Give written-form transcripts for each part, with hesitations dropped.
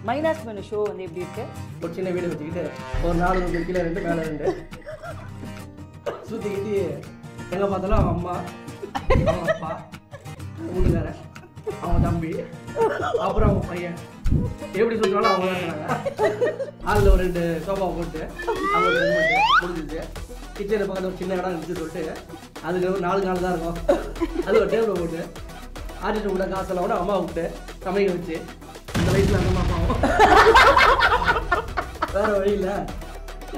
மைனாஸ் menu show வந்து எப்படி இருக்கு? ஒரு சின்ன வீடு வச்சுக்கிட்டு ஒரு 4 ரூம் கீழே 2 மேலே 2 சுற்றிக்கிட்டு எங்கே பார்த்தாலும் அவங்க அம்மா அவங்க அப்பா வீட்டுக்காரன் அவங்க தம்பி அப்புறம் அவங்க பையன் எப்படி சொல்றாலும் அவங்க தான் இருக்காங்க. ஹாலில் ஒரு 2 சோஃபா போட்டு அவங்க முடிஞ்சிச்சு. கிச்சனில் பக்கத்தில் ஒரு சின்ன இடம் இருந்துச்சு சொல்லிட்டு அதுக்கு ஒரு 4 நாள் தான் இருக்கும். அது ஒரு டேபிளை போட்டு ஆர்டிஸ்ட் கூட காசெல்லாம் கூட அம்மா விட்டு சமைக்க வச்சு இந்த வயசில் அந்த அம்மா அப்பாவும் வேறு வழி இல்லை.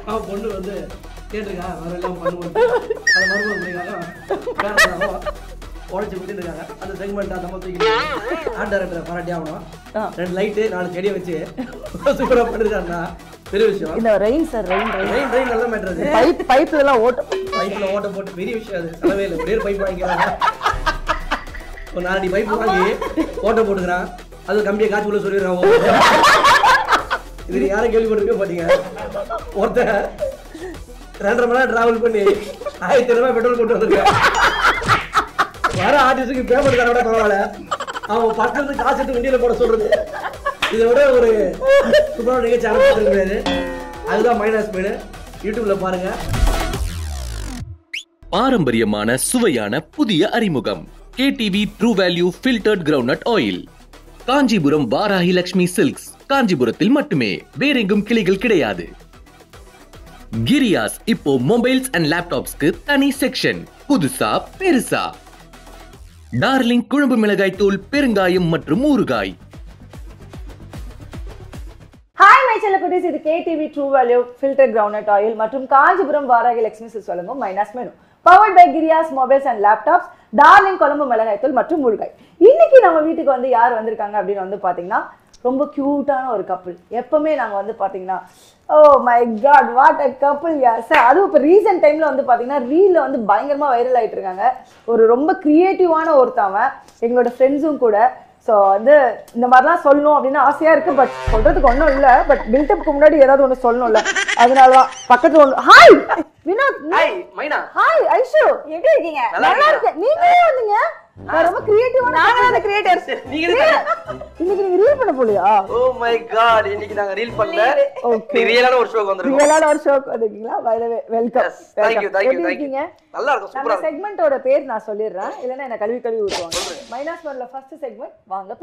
அவன் பொண்ணு வந்து கேட்டிருக்கா வேறு எல்லாம் பண்ணுவோம் அதை மறுபடியும் பண்ணிக்காக வேறு உடச்சி விட்டுருக்காங்க. அந்த செக்மெண்ட் அந்த மாதிரி ஆர்ட் டைரக்டரை பாராட்டி ஆகணும். 2 லைட்டு 4 செடியை வச்சு சூப்பராக பண்ணிருக்காருன்னா பெரிய விஷயம். இந்த ரெயின் சார் ரெயின் நல்ல மேட்டர். பைப்ல எல்லாம் பைப்ல ஓட்ட போட்டு பெரிய விஷயம் அது. செலவே இல்லை. ஒரே பைப் வாங்கிக்கிறாங்க. ஒரு 4 பைப் வாங்கி ஓட்ட போட்டுக்கிறான். அது கம்பியை காய்ச்சி உள்ள சொல்லிடுறான். இது யாரும் கேள்விப்பட்டிருக்க மாட்டீங்க. ஒருத்தன் 2.5 மணி நேரம் டிராவல் பண்ணி 1500 ரூபாய் பெட்ரோல் கொண்டு வந்திருக்கேன். வர ஆர்டிஸ்டுக்கு பேமெண்ட் தர விட பரவாயில்ல, அவன் பக்கத்து காசு வண்டியில போட சொல்றது இதை விட ஒரு சூப்பரான நிகழ்ச்சி ஆரம்பிச்சிருக்க முடியாது. அதுதான் மைனாஸ் மெனு. யூடியூப்ல பாருங்க. பாரம்பரியமான சுவையான புதிய அறிமுகம் KTV true value filtered groundnut oil. Kanchipuram Varahi Lakshmi silks. காஞ்சிபுரத்தில் மட்டுமே, வேறெங்கும் கிளைகள் கிடையாது. கிரியாஸ் இப்போ மொபைல்ஸ் அண்ட் லேப்டாப்ஸ்க்கு தனி செக்ஷன், புதுசா பெருசா. டார்லிங் குழம்பு மிளகாய் தூள், பெருங்காயம் மற்றும் ஊறுகாய். ஹாய் மை செல்ல குட்டீஸ், இது KTV true value filter groundnut oil மற்றும் காஞ்சிபுரம் வாராகி லட்சுமி சில்க்ஸ் வழங்கும் மைனாஸ் menu. Powered by Giriias mobiles and laptops, darling குழம்பு மிளகாய் தூள் மற்றும் ஊறுகாய். இன்னைக்கு நம்ம வீட்டுக்கு வந்து யார் வந்திருக்காங்க அப்படின்னு வந்து பாத்தீங்கன்னா ரொம்ப கியூட்டான ஒரு கப்புள். எப்பவுமே நாங்கள் வந்து பார்த்தீங்கன்னா oh my god what a couple யா சார். அதுவும் இப்போ ரீசெண்ட் டைமில் வந்து பார்த்தீங்கன்னா ரீலில் வந்து பயங்கரமாக வைரல் ஆகிட்டு இருக்காங்க. ஒரு ரொம்ப க்ரியேட்டிவான ஒருத்தவன், எங்களோட ஃப்ரெண்ட்ஸும் கூட. ஸோ வந்து இந்த மாதிரிலாம் சொல்லணும் அப்படின்னு ஆசையாக இருக்குது. பட் சொல்கிறதுக்கு ஒன்றும் இல்லை. பட் பில்டப்புக்கு முன்னாடி ஏதாவது ஒன்று சொல்லணும்ல, அதனால தான் பக்கத்தில் ஒன்று. ஹாய் வினோத். ஹாய் மைனா. ஹாய் ஐஷு, எப்படி இருக்கீங்க? நல்லா இருக்கேன். நீங்களே வந்தீங்க. நான் ரொம்ப கிரியேட்டிவான நாங்க கிரியேட்டர்ஸ். நீங்க இன்னைக்கு நீங்க ரீல் பண்ண போலையா? ஓ மை காட், இன்னைக்கு நாங்க ரீல் பண்ணல. ஓகே, ரியலான ஒரு ஷோக்கு வந்திருக்கோம். ரியலான ஒரு ஷோக்கு வந்திருக்கீங்களா? By the way welcome. Thank you. நல்லா இருக்கும், சூப்பரா நம்ம செக்மெண்டோட பேர் நான் சொல்லிடுறேன், இல்லனா என்ன கழுவி ஊத்துவாங்க. மைனஸ் 1ல ஃபர்ஸ்ட் செக்மெண்ட் வாங்க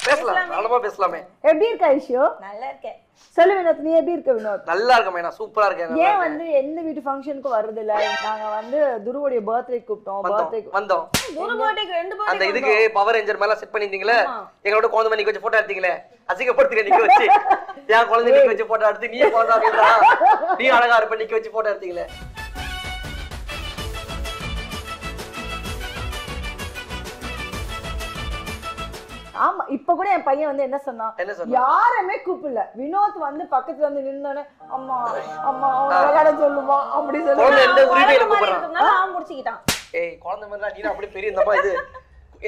பேசலாம். நல்லமா பேசலாமே. எப்படி இருக்க ஐஷு? நல்லா இருக்கேன். சொல்லு வினோத், நீ எப்படி இருக்க வினோத்? நல்லா இருக்க மைனா, சூப்பரா இருக்கேன். ஏன் வந்து எந்த வீட்டு ஃபங்க்ஷனுக்கு வரது இல்ல? நாங்க வந்து துருவோட பர்த்டே கூப்பிட்டோம். பர்த்டேக்கு வந்தோம். துரு பர்த்டேக்கு 2 பர்த்டே அந்த இதுக்கு பவர் ரேஞ்சர் மேல செட் பண்ணிருந்தீங்களே, எங்களோட குழந்தை நிக்க வச்சு போட்டோ எடுத்தீங்களே, அசிங்கப்படுத்துற நிக்க வச்சு என் குழந்தை நிக்க வச்சு போட்டோ எடுத்து நீ குழந்தை அப்படின்றா, நீ அழகா இருப்ப நிக்க வச்சு போட்டோ எடுத்தீங்களே. ஆமா, இப்ப கூட என் பையன் வந்து என்ன சொன்னான், யாருமே கூப்பிடல, வினோத் வந்து பக்கத்துல வந்து நின்னோனே அம்மா அம்மா விளையாட சொல்லுமா அப்படி சொல்லி எந்த உரிமையில கூப்பிடுறான்? அவன் முடிச்சிட்டான். ஏய் குழந்தை மாதிரி நீ அப்படி பெரிய இந்தப்பா இது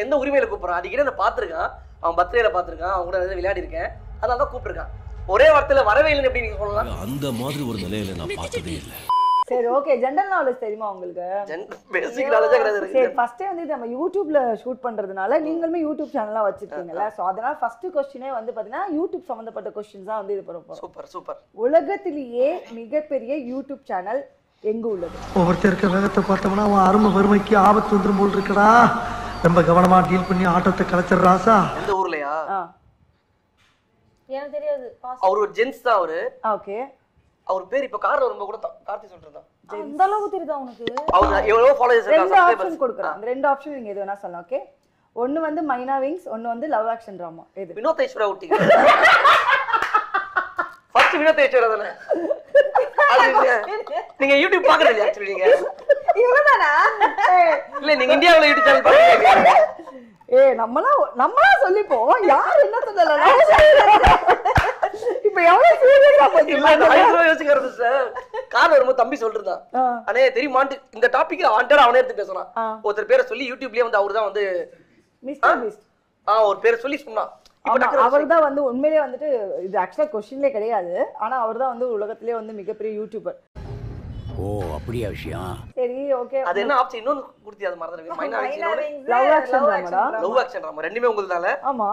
எந்த உரிமையில கூப்பிடுறான்? அடிக்கடி நான் பாத்துருக்கான், அவன் பர்த்டேல பாத்துருக்கான், அவன் கூட விளையாடி இருக்கேன், அதனால தான் கூப்பிட்டுருக்கான். ஒரே வார்த்தையில வரவே இல்லைன்னு எப்படி நீங்க சொல்லலாம்? அந்த மாதிரி ஒரு நிலையில நான் பார்த்ததே இல்லை. சரி ஓகே, ஜெனரல் நாலேஜ் தெரியுமா உங்களுக்கு? பேசிக் நாலேஜ் கிடையாது. சரி, ஃபர்ஸ்ட் வந்து நம்ம யூடியூப்ல ஷூட் பண்றதுனால நீங்களுமே யூடியூப் சேனலா வச்சிருக்கீங்கல்ல, சோ அதனால ஃபர்ஸ்ட் क्वेश्चनே வந்து பாத்தீங்கன்னா யூடியூப் சம்பந்தப்பட்ட क्वेश्चंस தான் வந்து இது பண்ணுவோம். Super super. உலகத்திலேயே மிகப்பெரிய யூடியூப் சேனல் எங்க உள்ளது? ஒவ்வொருத்தருக்கு வேகத்தை பார்த்தோம்னா அவன் அருமை வறுமைக்கு ஆபத்து வந்துரும் போல் இருக்கடா. ரொம்ப கவனமா டீல் பண்ணி ஆட்டத்தை கலச்சிடுறாசா. எந்த ஊர்லயா? எனக்கு தெரியாது. அவர் ஒரு ஜென்ஸ் தான் அவரு. ஓகே. அவர் பேர் இப்ப கார்ல வரும்போது கூட கார்த்தி சொல்றதா. அந்த அளவுக்கு தெரியுதா உனக்கு? அவர் எவ்வளவு ஃபாலோவர்ஸ் இருக்காங்க. ரெண்டு ஆப்ஷன் கொடுக்குறேன். அந்த ரெண்டு ஆப்ஷன் நீங்க எது வேணா சொல்லலாம். ஓகே, ஒன்னு வந்து மைனா விங்ஸ், ஒன்னு வந்து லவ் ஆக்ஷன் டிராமா. எது? வினோத் ஐஸ்வர்யா ஊட்டிங்க. ஃபர்ஸ்ட் வினோத் ஐஸ்வர்யா தானே. நீங்க யூடியூப் பாக்குறது இல்லையா? ஆக்சுவலி நீங்க இவனதானா? இல்ல, நீங்க இந்தியாவுல யூடியூப் சேனல் பாக்குறீங்க. நம்மளா சொல்லிப்போம், யார் என்ன சொல்லல. இப்ப எவ்வளவு சீரியஸா போச்சுல. நான் யோசிக்கிறது சார், கார்ல வரும்போது தம்பி சொல்றதா, அண்ணே தெரியுமான்னு இந்த டாபிக் ஆண்டர் அவனே எடுத்து பேசறான். ஒருத்தர் பேரை சொல்லி யூடியூப்லயே வந்து அவர்தான் வந்து மிஸ்டர் பீஸ்ட் ஒரு பேரை சொல்லி சொன்னா. அவர்தான் வந்து உண்மையிலேயே வந்துட்டு இது ஆக்சுவலா क्वेश्चनலே கிடையாது, ஆனா அவர்தான் வந்து உலகத்திலேயே வந்து மிகப்பெரிய யூடியூபர். ஓ அப்படியா விஷயம்? சரி ஓகே. அது என்ன ஆப்ஷன் இன்னொன்னு குடுத்தி அது மறந்துடுங்க. மைனா ஆக்ஷன் லவ் ஆக்ஷன் ட்ராமாடா. லவ் ஆக்ஷன் ட்ராமா ரெண்டுமே உங்களுதால. ஆமா.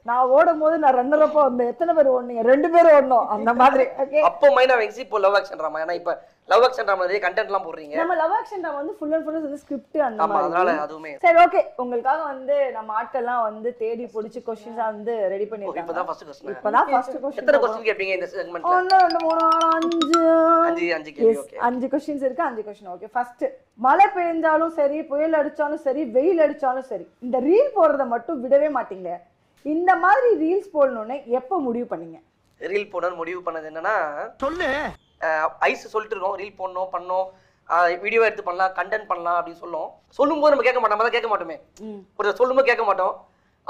நான் ஓடும்போது நான் ரன்னர் அப்பா வந்தேன். எத்தனை பேர் ஓடுனீங்க? 2 பேர் ஓடணும் அந்த மாதிரி. ஓகே. அப்போ மைனா வெங்சி இப்போ லவ் ஆக்ஷன் ட்ராமா. ஏன்னா இப்ப லவ் ஆக்ஷன் ட்ராமா நிறைய கண்டென்ட்லாம் போடுறீங்க. நம்ம லவ் ஆக்ஷன் ட்ராமா வந்து ஃபுல் அண்ட் ஃபுல் வந்து ஸ்கிரிப்ட் அந்த ஆமா, மாதிரி. அதனால அதுவுமே. சரி ஓகே. உங்களுக்காக வந்து நம்ம ஆட்கள்லாம் வந்து தேடி பிடிச்சி क्वेश्चंस வந்து ரெடி பண்ணிருக்காங்க. இப்பதான் ஃபர்ஸ்ட் क्वेश्चन. இப்பதான் ஃபர்ஸ்ட் क्वेश्चन. எத்தனை क्वेश्चन கேப்பீங்க இந்த செக்மென்ட்ல? 1 2 3 4 5 5 கேள்வி. ஓகே. 5 क्वेश्चंस இருக்கு. 5 क्वेश्चन. ஓகே. ஃபர்ஸ்ட் மழை பெய்ஞ்சாலும் சரி, புயல் அடிச்சாலும் சரி, வெயில் அடிச்சாலும் சரி, இந்த ரீல் போடுறத மட்டும் விடவே மாட்டீங்க. இந்த மாதிரி ரீல்ஸ் போடணும்னு எப்ப முடிவு பண்ணீங்க? ரீல் போடணும் முடிவு பண்ணது என்னன்னா, சொல்லு. ஐஸ் சொல்லிட்டு இருக்கோம் ரீல் போடணும் பண்ணோம், வீடியோ எடுத்து பண்ணலாம், கண்டென்ட் பண்ணலாம் அப்படின்னு சொல்லும்போது நம்ம கேட்க மாட்டோம். நம்ம தான் கேட்க மாட்டோமே. ஒரு சொல்லும்போது கேட்க மாட்டோம்.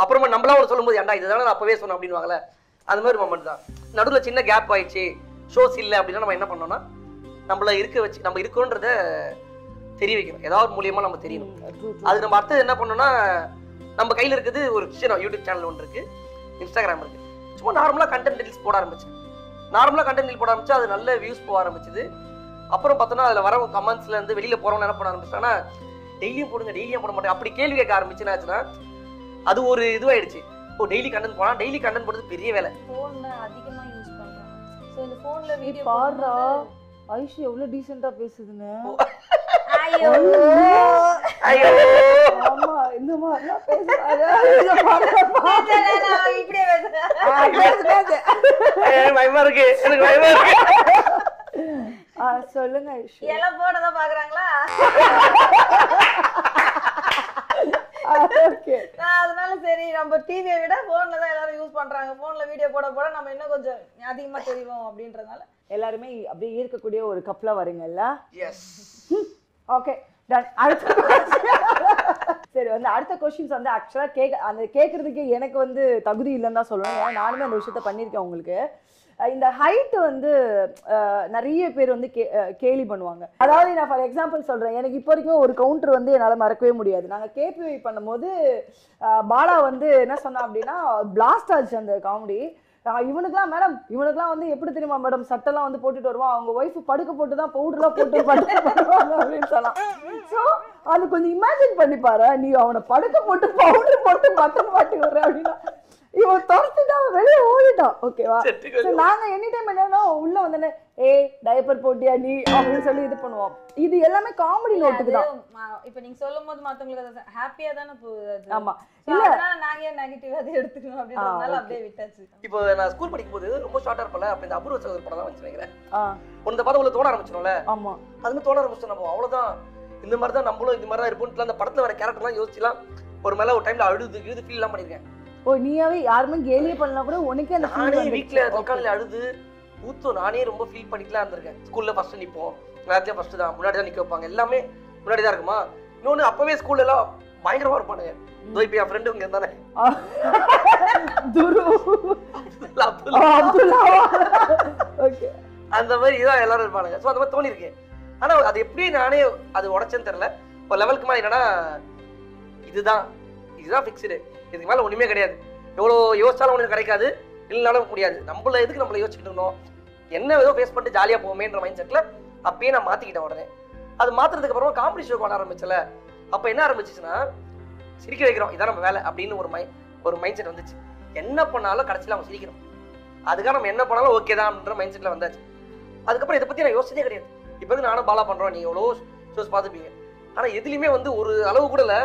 அப்புறமா நம்மளா ஒரு சொல்லும்போது ஏன்டா இதுதானே நான் அப்பவே சொன்னேன் அப்படின்வாங்கல்ல, அது மாதிரி மொமெண்ட் தான். நடுவில் சின்ன கேப் ஆயிடுச்சு, ஷோஸ் இல்லை அப்படின்னா நம்ம என்ன பண்ணோம்னா, நம்மள இருக்க வச்சு நம்ம இருக்கோன்றத தெரிய வைக்கணும். ஏதாவது மூலியமா நம்ம தெரியணும். அது நம்ம அடுத்தது என்ன பண்ணோம்னா, நம்ம கையில் இருக்குது ஒரு விஷயம். யூடியூப் சேனல் ஒன்று இருக்கு, இன்ஸ்டாகிராம் இருக்கு. சும்மா நார்மலாக கண்டென்ட் ரீல்ஸ் போட ஆரம்பிச்சேன். நார்மலாக கண்டென்ட் ரீல் போட ஆரம்பிச்சு அது நல்ல வியூஸ் போக ஆரம்பிச்சுது. அப்புறம் பார்த்தோன்னா அதில் வர கமெண்ட்ஸ்ல இருந்து வெளியில போறவங்க என்ன பண்ண ஆரம்பிச்சாங்கன்னா, டெய்லியும் போடுங்க, டெய்லியும் போட மாட்டேன் அப்படி கேள்வி கேட்க ஆரம்பிச்சுன்னா அது ஒரு இதுவாயிடுச்சு. ஓ டெய்லி கண்டென்ட் போனா, டெய்லி கண்டென்ட் போடுறது பெரிய வேலை. போன்ல அதிகமா யூஸ் பண்றாங்க. சோ இந்த போன்ல வீடியோ பாருடா ஐஷு எவ்வளவு டீசென்ட்டா பேசுதுன்னு. ஐயோ ஐயோ ஆமா இந்த மாதிரிலாம் பேசுறாங்க. இத பாருடா. நான் இப்படியே பேசுறேன். எனக்கு பயமா இருக்கு, எனக்கு பயமா இருக்கு. சொல்லுங்க ஐஷு. எல்லாம் போனதா பாக்குறாங்களா? ஓகே. அதனால சரி நம்ம டிவியை விட போன்ல தான் எல்லாரும் யூஸ் பண்றாங்க. போன்ல வீடியோ போட போட நம்ம இன்னும் கொஞ்சம் அதிகமா தெரியும் அப்படின்றதுனால எல்லாருமே அப்படியே ஈர்க்கக்கூடிய ஒரு கப்ல வரீங்கல்ல. எஸ். Okay done. அடுத்த சரி வந்து அடுத்த क्वेश्चंस வந்து ஆக்சுவலா கேக்குறதுக்கு எனக்கு வந்து தகுதி இல்லைன்னு தான் சொல்லணும். ஏன்னா நானுமே அந்த விஷயத்த பண்ணியிருக்கேன். உங்களுக்கு இந்த ஹைட் வந்து நிறைய பேர் வந்து கேலி பண்ணுவாங்க. அதாவது நான் ஃபார் எக்ஸாம்பிள் சொல்றேன், எனக்கு இப்போ வரைக்கும் ஒரு கவுண்டர் வந்து என்னால் மறக்கவே முடியாது. நாங்கள் கேபிஐ பண்ணும்போது பாலா வந்து என்ன சொன்னா அப்படின்னா, பிளாஸ்ட் ஆச்சு அந்த காமெடி. இவனுக்குலாம் மேடம், இவனுக்குலாம் வந்து எப்படி தெரியுமா மேடம், சட்டெல்லாம் வந்து போட்டுட்டு வருவான், அவங்க ஒய்ஃப் படுக்க போட்டு தான் பவுடர்லாம் போட்டு பண்ணுவாங்க அப்படின்னு சொல்லலாம். ஸோ அது கொஞ்சம் இமேஜின் பண்ணி பாரு, நீ அவனை படுக்க போட்டு பவுடர் போட்டு மட்டன் மாட்டி வர்ற அப்படின்னா இவன் துரத்துட்டு அவன் வெளியே ஓடிட்டான். ஓகேவா? நாங்க எனி டைம் என்னன்னா உள்ள வந்தோடனே ஏய் டைப்பர் போட்டியா நீ அப்படின்னு சொல்லி இது பண்ணுவோம். இது எல்லாமே காமெடி நோட்டுக்கு தான். இப்ப நீங்க சொல்லும்போது மத்தவங்களுக்கு ஹாப்பியா தானே போகுது. ஆமா. இல்ல நாங்க ஏன் நெகட்டிவ் அதை எடுத்துக்கணும் அப்படின்றதுனால அப்படியே விட்டாச்சு. இப்போ நான் ஸ்கூல் படிக்கும்போது ரொம்ப ஷார்ட்டா இருப்பல, அப்ப இந்த அபூர்வ சகோதரர் படம் தான் வந்து நினைக்கிறேன். ஒன்னு பார்த்து உள்ள தோண ஆரம்பிச்சிடும்ல. ஆமா. அதுமே தோண ஆரம்பிச்சோம். நம்ம அவ்வளவுதான், இந்த மாதிரி தான் நம்மளும் இந்த மாதிரி தான் இருப்போம். அந்த படத்துல வர கேரக்டர்லாம் யோசிச்சுலாம் ஒரு மேல ஒரு டைம்ல அழுது ஃபீல் எல்லாம் பண்ணிருக்கேன். ஓ நீயாவே யாருமே கேலியே பண்ணலாம் கூட உனக்கே அந்த நானே வீட்டுல தற்காலில அழுது ஊத்தும் நானே ரொம்ப ஃபீல் பண்ணிக்கலாம் இருந்திருக்கேன். ஸ்கூல்ல ஃபர்ஸ்ட் நிப்போம், எல்லாத்தையும் ஃபர்ஸ்ட் தான் முன்னாடி தான் நிக்க வைப்பாங்க, எல்லாமே முன்னாடி தான் இருக்குமா. இன்னொன்னு அப்பவே ஸ்கூல்ல எல்லாம் பயங்கரமா இருப்பானுங்க. இப்ப என் ஃப்ரெண்டு இங்க இருந்தானே அந்த மாதிரி இதான் எல்லாரும் இருப்பானுங்க. ஸோ அந்த மாதிரி தோணி இருக்கு. ஆனா அது எப்படி நானே அது உடைச்சேன்னு தெரியல. ஒரு லெவலுக்கு மேலே என்னன்னா, இதுதான் ஃபிக்ஸ்டு, இதுக்கு மேல ஒண்ணுமே கிடையாது. எவ்வளோ யோசிச்சாலும் ஒண்ணு கிடைக்காது, இல்லைனாலும் முடியாது. நம்மள எதுக்கு நம்மள யோசிச்சுட்டு இருந்தோம், என்ன ஏதோ ஃபேஸ் பண்ணிட்டு ஜாலியா போவோமேன்ற மைண்ட் செட்ல அப்பயே நான் மாத்திக்கிட்டேன். உடனே அது மாத்துறதுக்கு அப்புறம் காமெடி ஷோ பண்ண ஆரம்பிச்சல, அப்ப என்ன ஆரம்பிச்சுன்னா, சிரிக்க வைக்கிறோம் இதான் நம்ம வேலை அப்படின்னு ஒரு மைண்ட் செட் வந்துச்சு. என்ன பண்ணாலும் கடைசியில் அவங்க சிரிக்கிறோம், அதுக்காக நம்ம என்ன பண்ணாலும் ஓகே தான் அப்படின்ற மைண்ட் செட்ல வந்தாச்சு. அதுக்கப்புறம் இதை பத்தி நான் யோசிச்சதே கிடையாது. இப்போ வந்து நானும் பாலா பண்றோம், நீங்க எவ்வளோ ஷோஸ் பார்த்துப்பீங்க. ஆனா எதுலையுமே வந்து ஒரு அளவு கூட இல்ல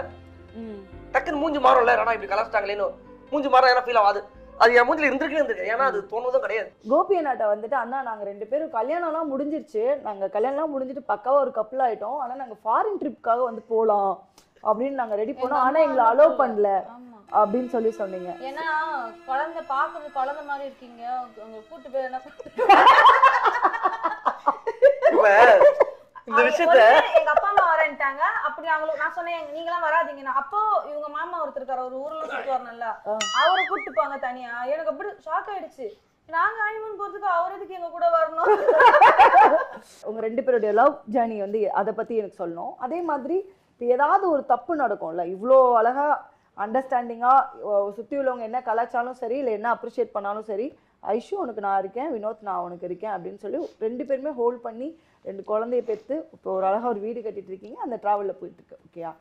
டக்குன்னு மூஞ்சி மாறும்ல, ஆனா இப்படி கலாச்சிட்டாங்களேன்னு மூஞ்சி மாற ஏன்னா ஃபீல் ஆகாது. அது என் மூஞ்சில இருந்திருக்கு, ஏன்னா அது தோணுவதும் கிடையாது. கோபி அண்ணாட்ட வந்துட்டு, அண்ணா நாங்க 2 பேரும் கல்யாணம்லாம் முடிஞ்சிருச்சு, நாங்க கல்யாணம்லாம் முடிஞ்சிட்டு பக்காவா ஒரு கப்பல் ஆயிட்டோம், ஆனா நாங்க ஃபாரின் ட்ரிப்காக வந்து போலாம் அப்படின்னு நாங்க ரெடி பண்ணோம், ஆனா எங்களை அலோவ் பண்ணல அப்படின்னு சொல்லி சொன்னீங்க. ஏன்னா குழந்தை பாக்குறது குழந்தை மாதிரி இருக்கீங்க, உங்க கூட்டு பேர் என்ன இந்த விஷயத்த எங்க அப்பா அம்மா வரேன்ட்டாங்க. அப்படி அவங்களுக்கு நான் சொன்னேன் நீங்களாம் வராதீங்கன்னா, அப்போ இவங்க மாமா ஒருத்தர் இருக்காரு, ஒரு ஊர்ல சுத்தி வரணும்ல, அவரை கூப்பிட்டு போங்க தனியா. எனக்கு அப்படி ஷாக் ஆயிடுச்சு, நாங்க ஹனிமூன் போறதுக்கு அவர் எதுக்கு எங்க கூட வரணும். உங்க 2 பேருடைய லவ் ஜர்னி வந்து அதை பத்தி எனக்கு சொல்லணும். அதே மாதிரி இப்போ ஏதாவது ஒரு தப்பு நடக்கும்ல, இவ்வளோ அழகா அண்டர்ஸ்டாண்டிங்கா சுத்தி உள்ளவங்க என்ன கலாச்சாரம் சரி இல்லை என்ன அப்ரிஷியேட் பண்ணாலும் சரி, ஐஷு உனக்கு நான் இருக்கேன், வினோத் நான் உனக்கு இருக்கேன் அப்படின்னு சொல்லி 2 பேருமே ஹோல்ட் பண்ணி 2 குழந்தைய பெற்று இப்போ ஒரு அழகாக ஒரு வீடு கட்டிட்டு இருக்கீங்க, அந்த ட்ராவலில் போயிட்டுருக்கு. ஓகேயா?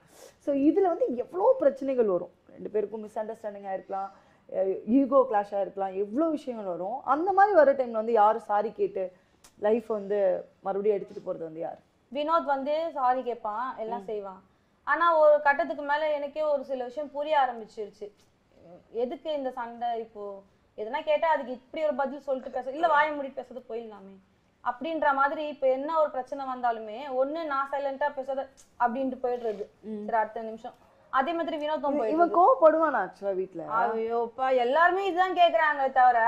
ஸோ இதில் வந்து எவ்வளோ பிரச்சனைகள் வரும், 2 பேருக்கும் மிஸ் அண்டர்ஸ்டாண்டிங்காக இருக்கலாம், ஈகோ கிளாஷாக இருக்கலாம், எவ்வளோ விஷயங்கள் வரும். அந்த மாதிரி வர டைமில் வந்து யார் சாரி கேட்டு லைஃப் வந்து மறுபடியும் எடுத்துகிட்டு போகிறது வந்து யார்? வினோத் வந்து சாரி கேட்பான், எல்லாம் செய்வான். ஆனால் ஒரு கட்டத்துக்கு மேலே எனக்கே ஒரு சில விஷயம் புரிய ஆரம்பிச்சிருச்சு. எதுக்கு இந்த சண்டை? இப்போ எதனா கேட்டா அதுக்கு இப்படி ஒரு பதில் சொல்லிட்டு பேச, இல்ல வாய மூடிட்டு பேசுறது போயிடலாமே அப்படின்ற மாதிரி. இப்ப என்ன ஒரு பிரச்சனை வந்தாலுமே ஒண்ணு நான் சைலண்டா பேசாத அப்படின்ட்டு போயிடுறது சரி அடுத்த நிமிஷம். அதே மாதிரி வினோதம் இவன் கோவப்படுவான் ஆக்சுவலா வீட்டுல. ஐயோப்பா எல்லாருமே இதுதான் கேக்குறாங்க தவிர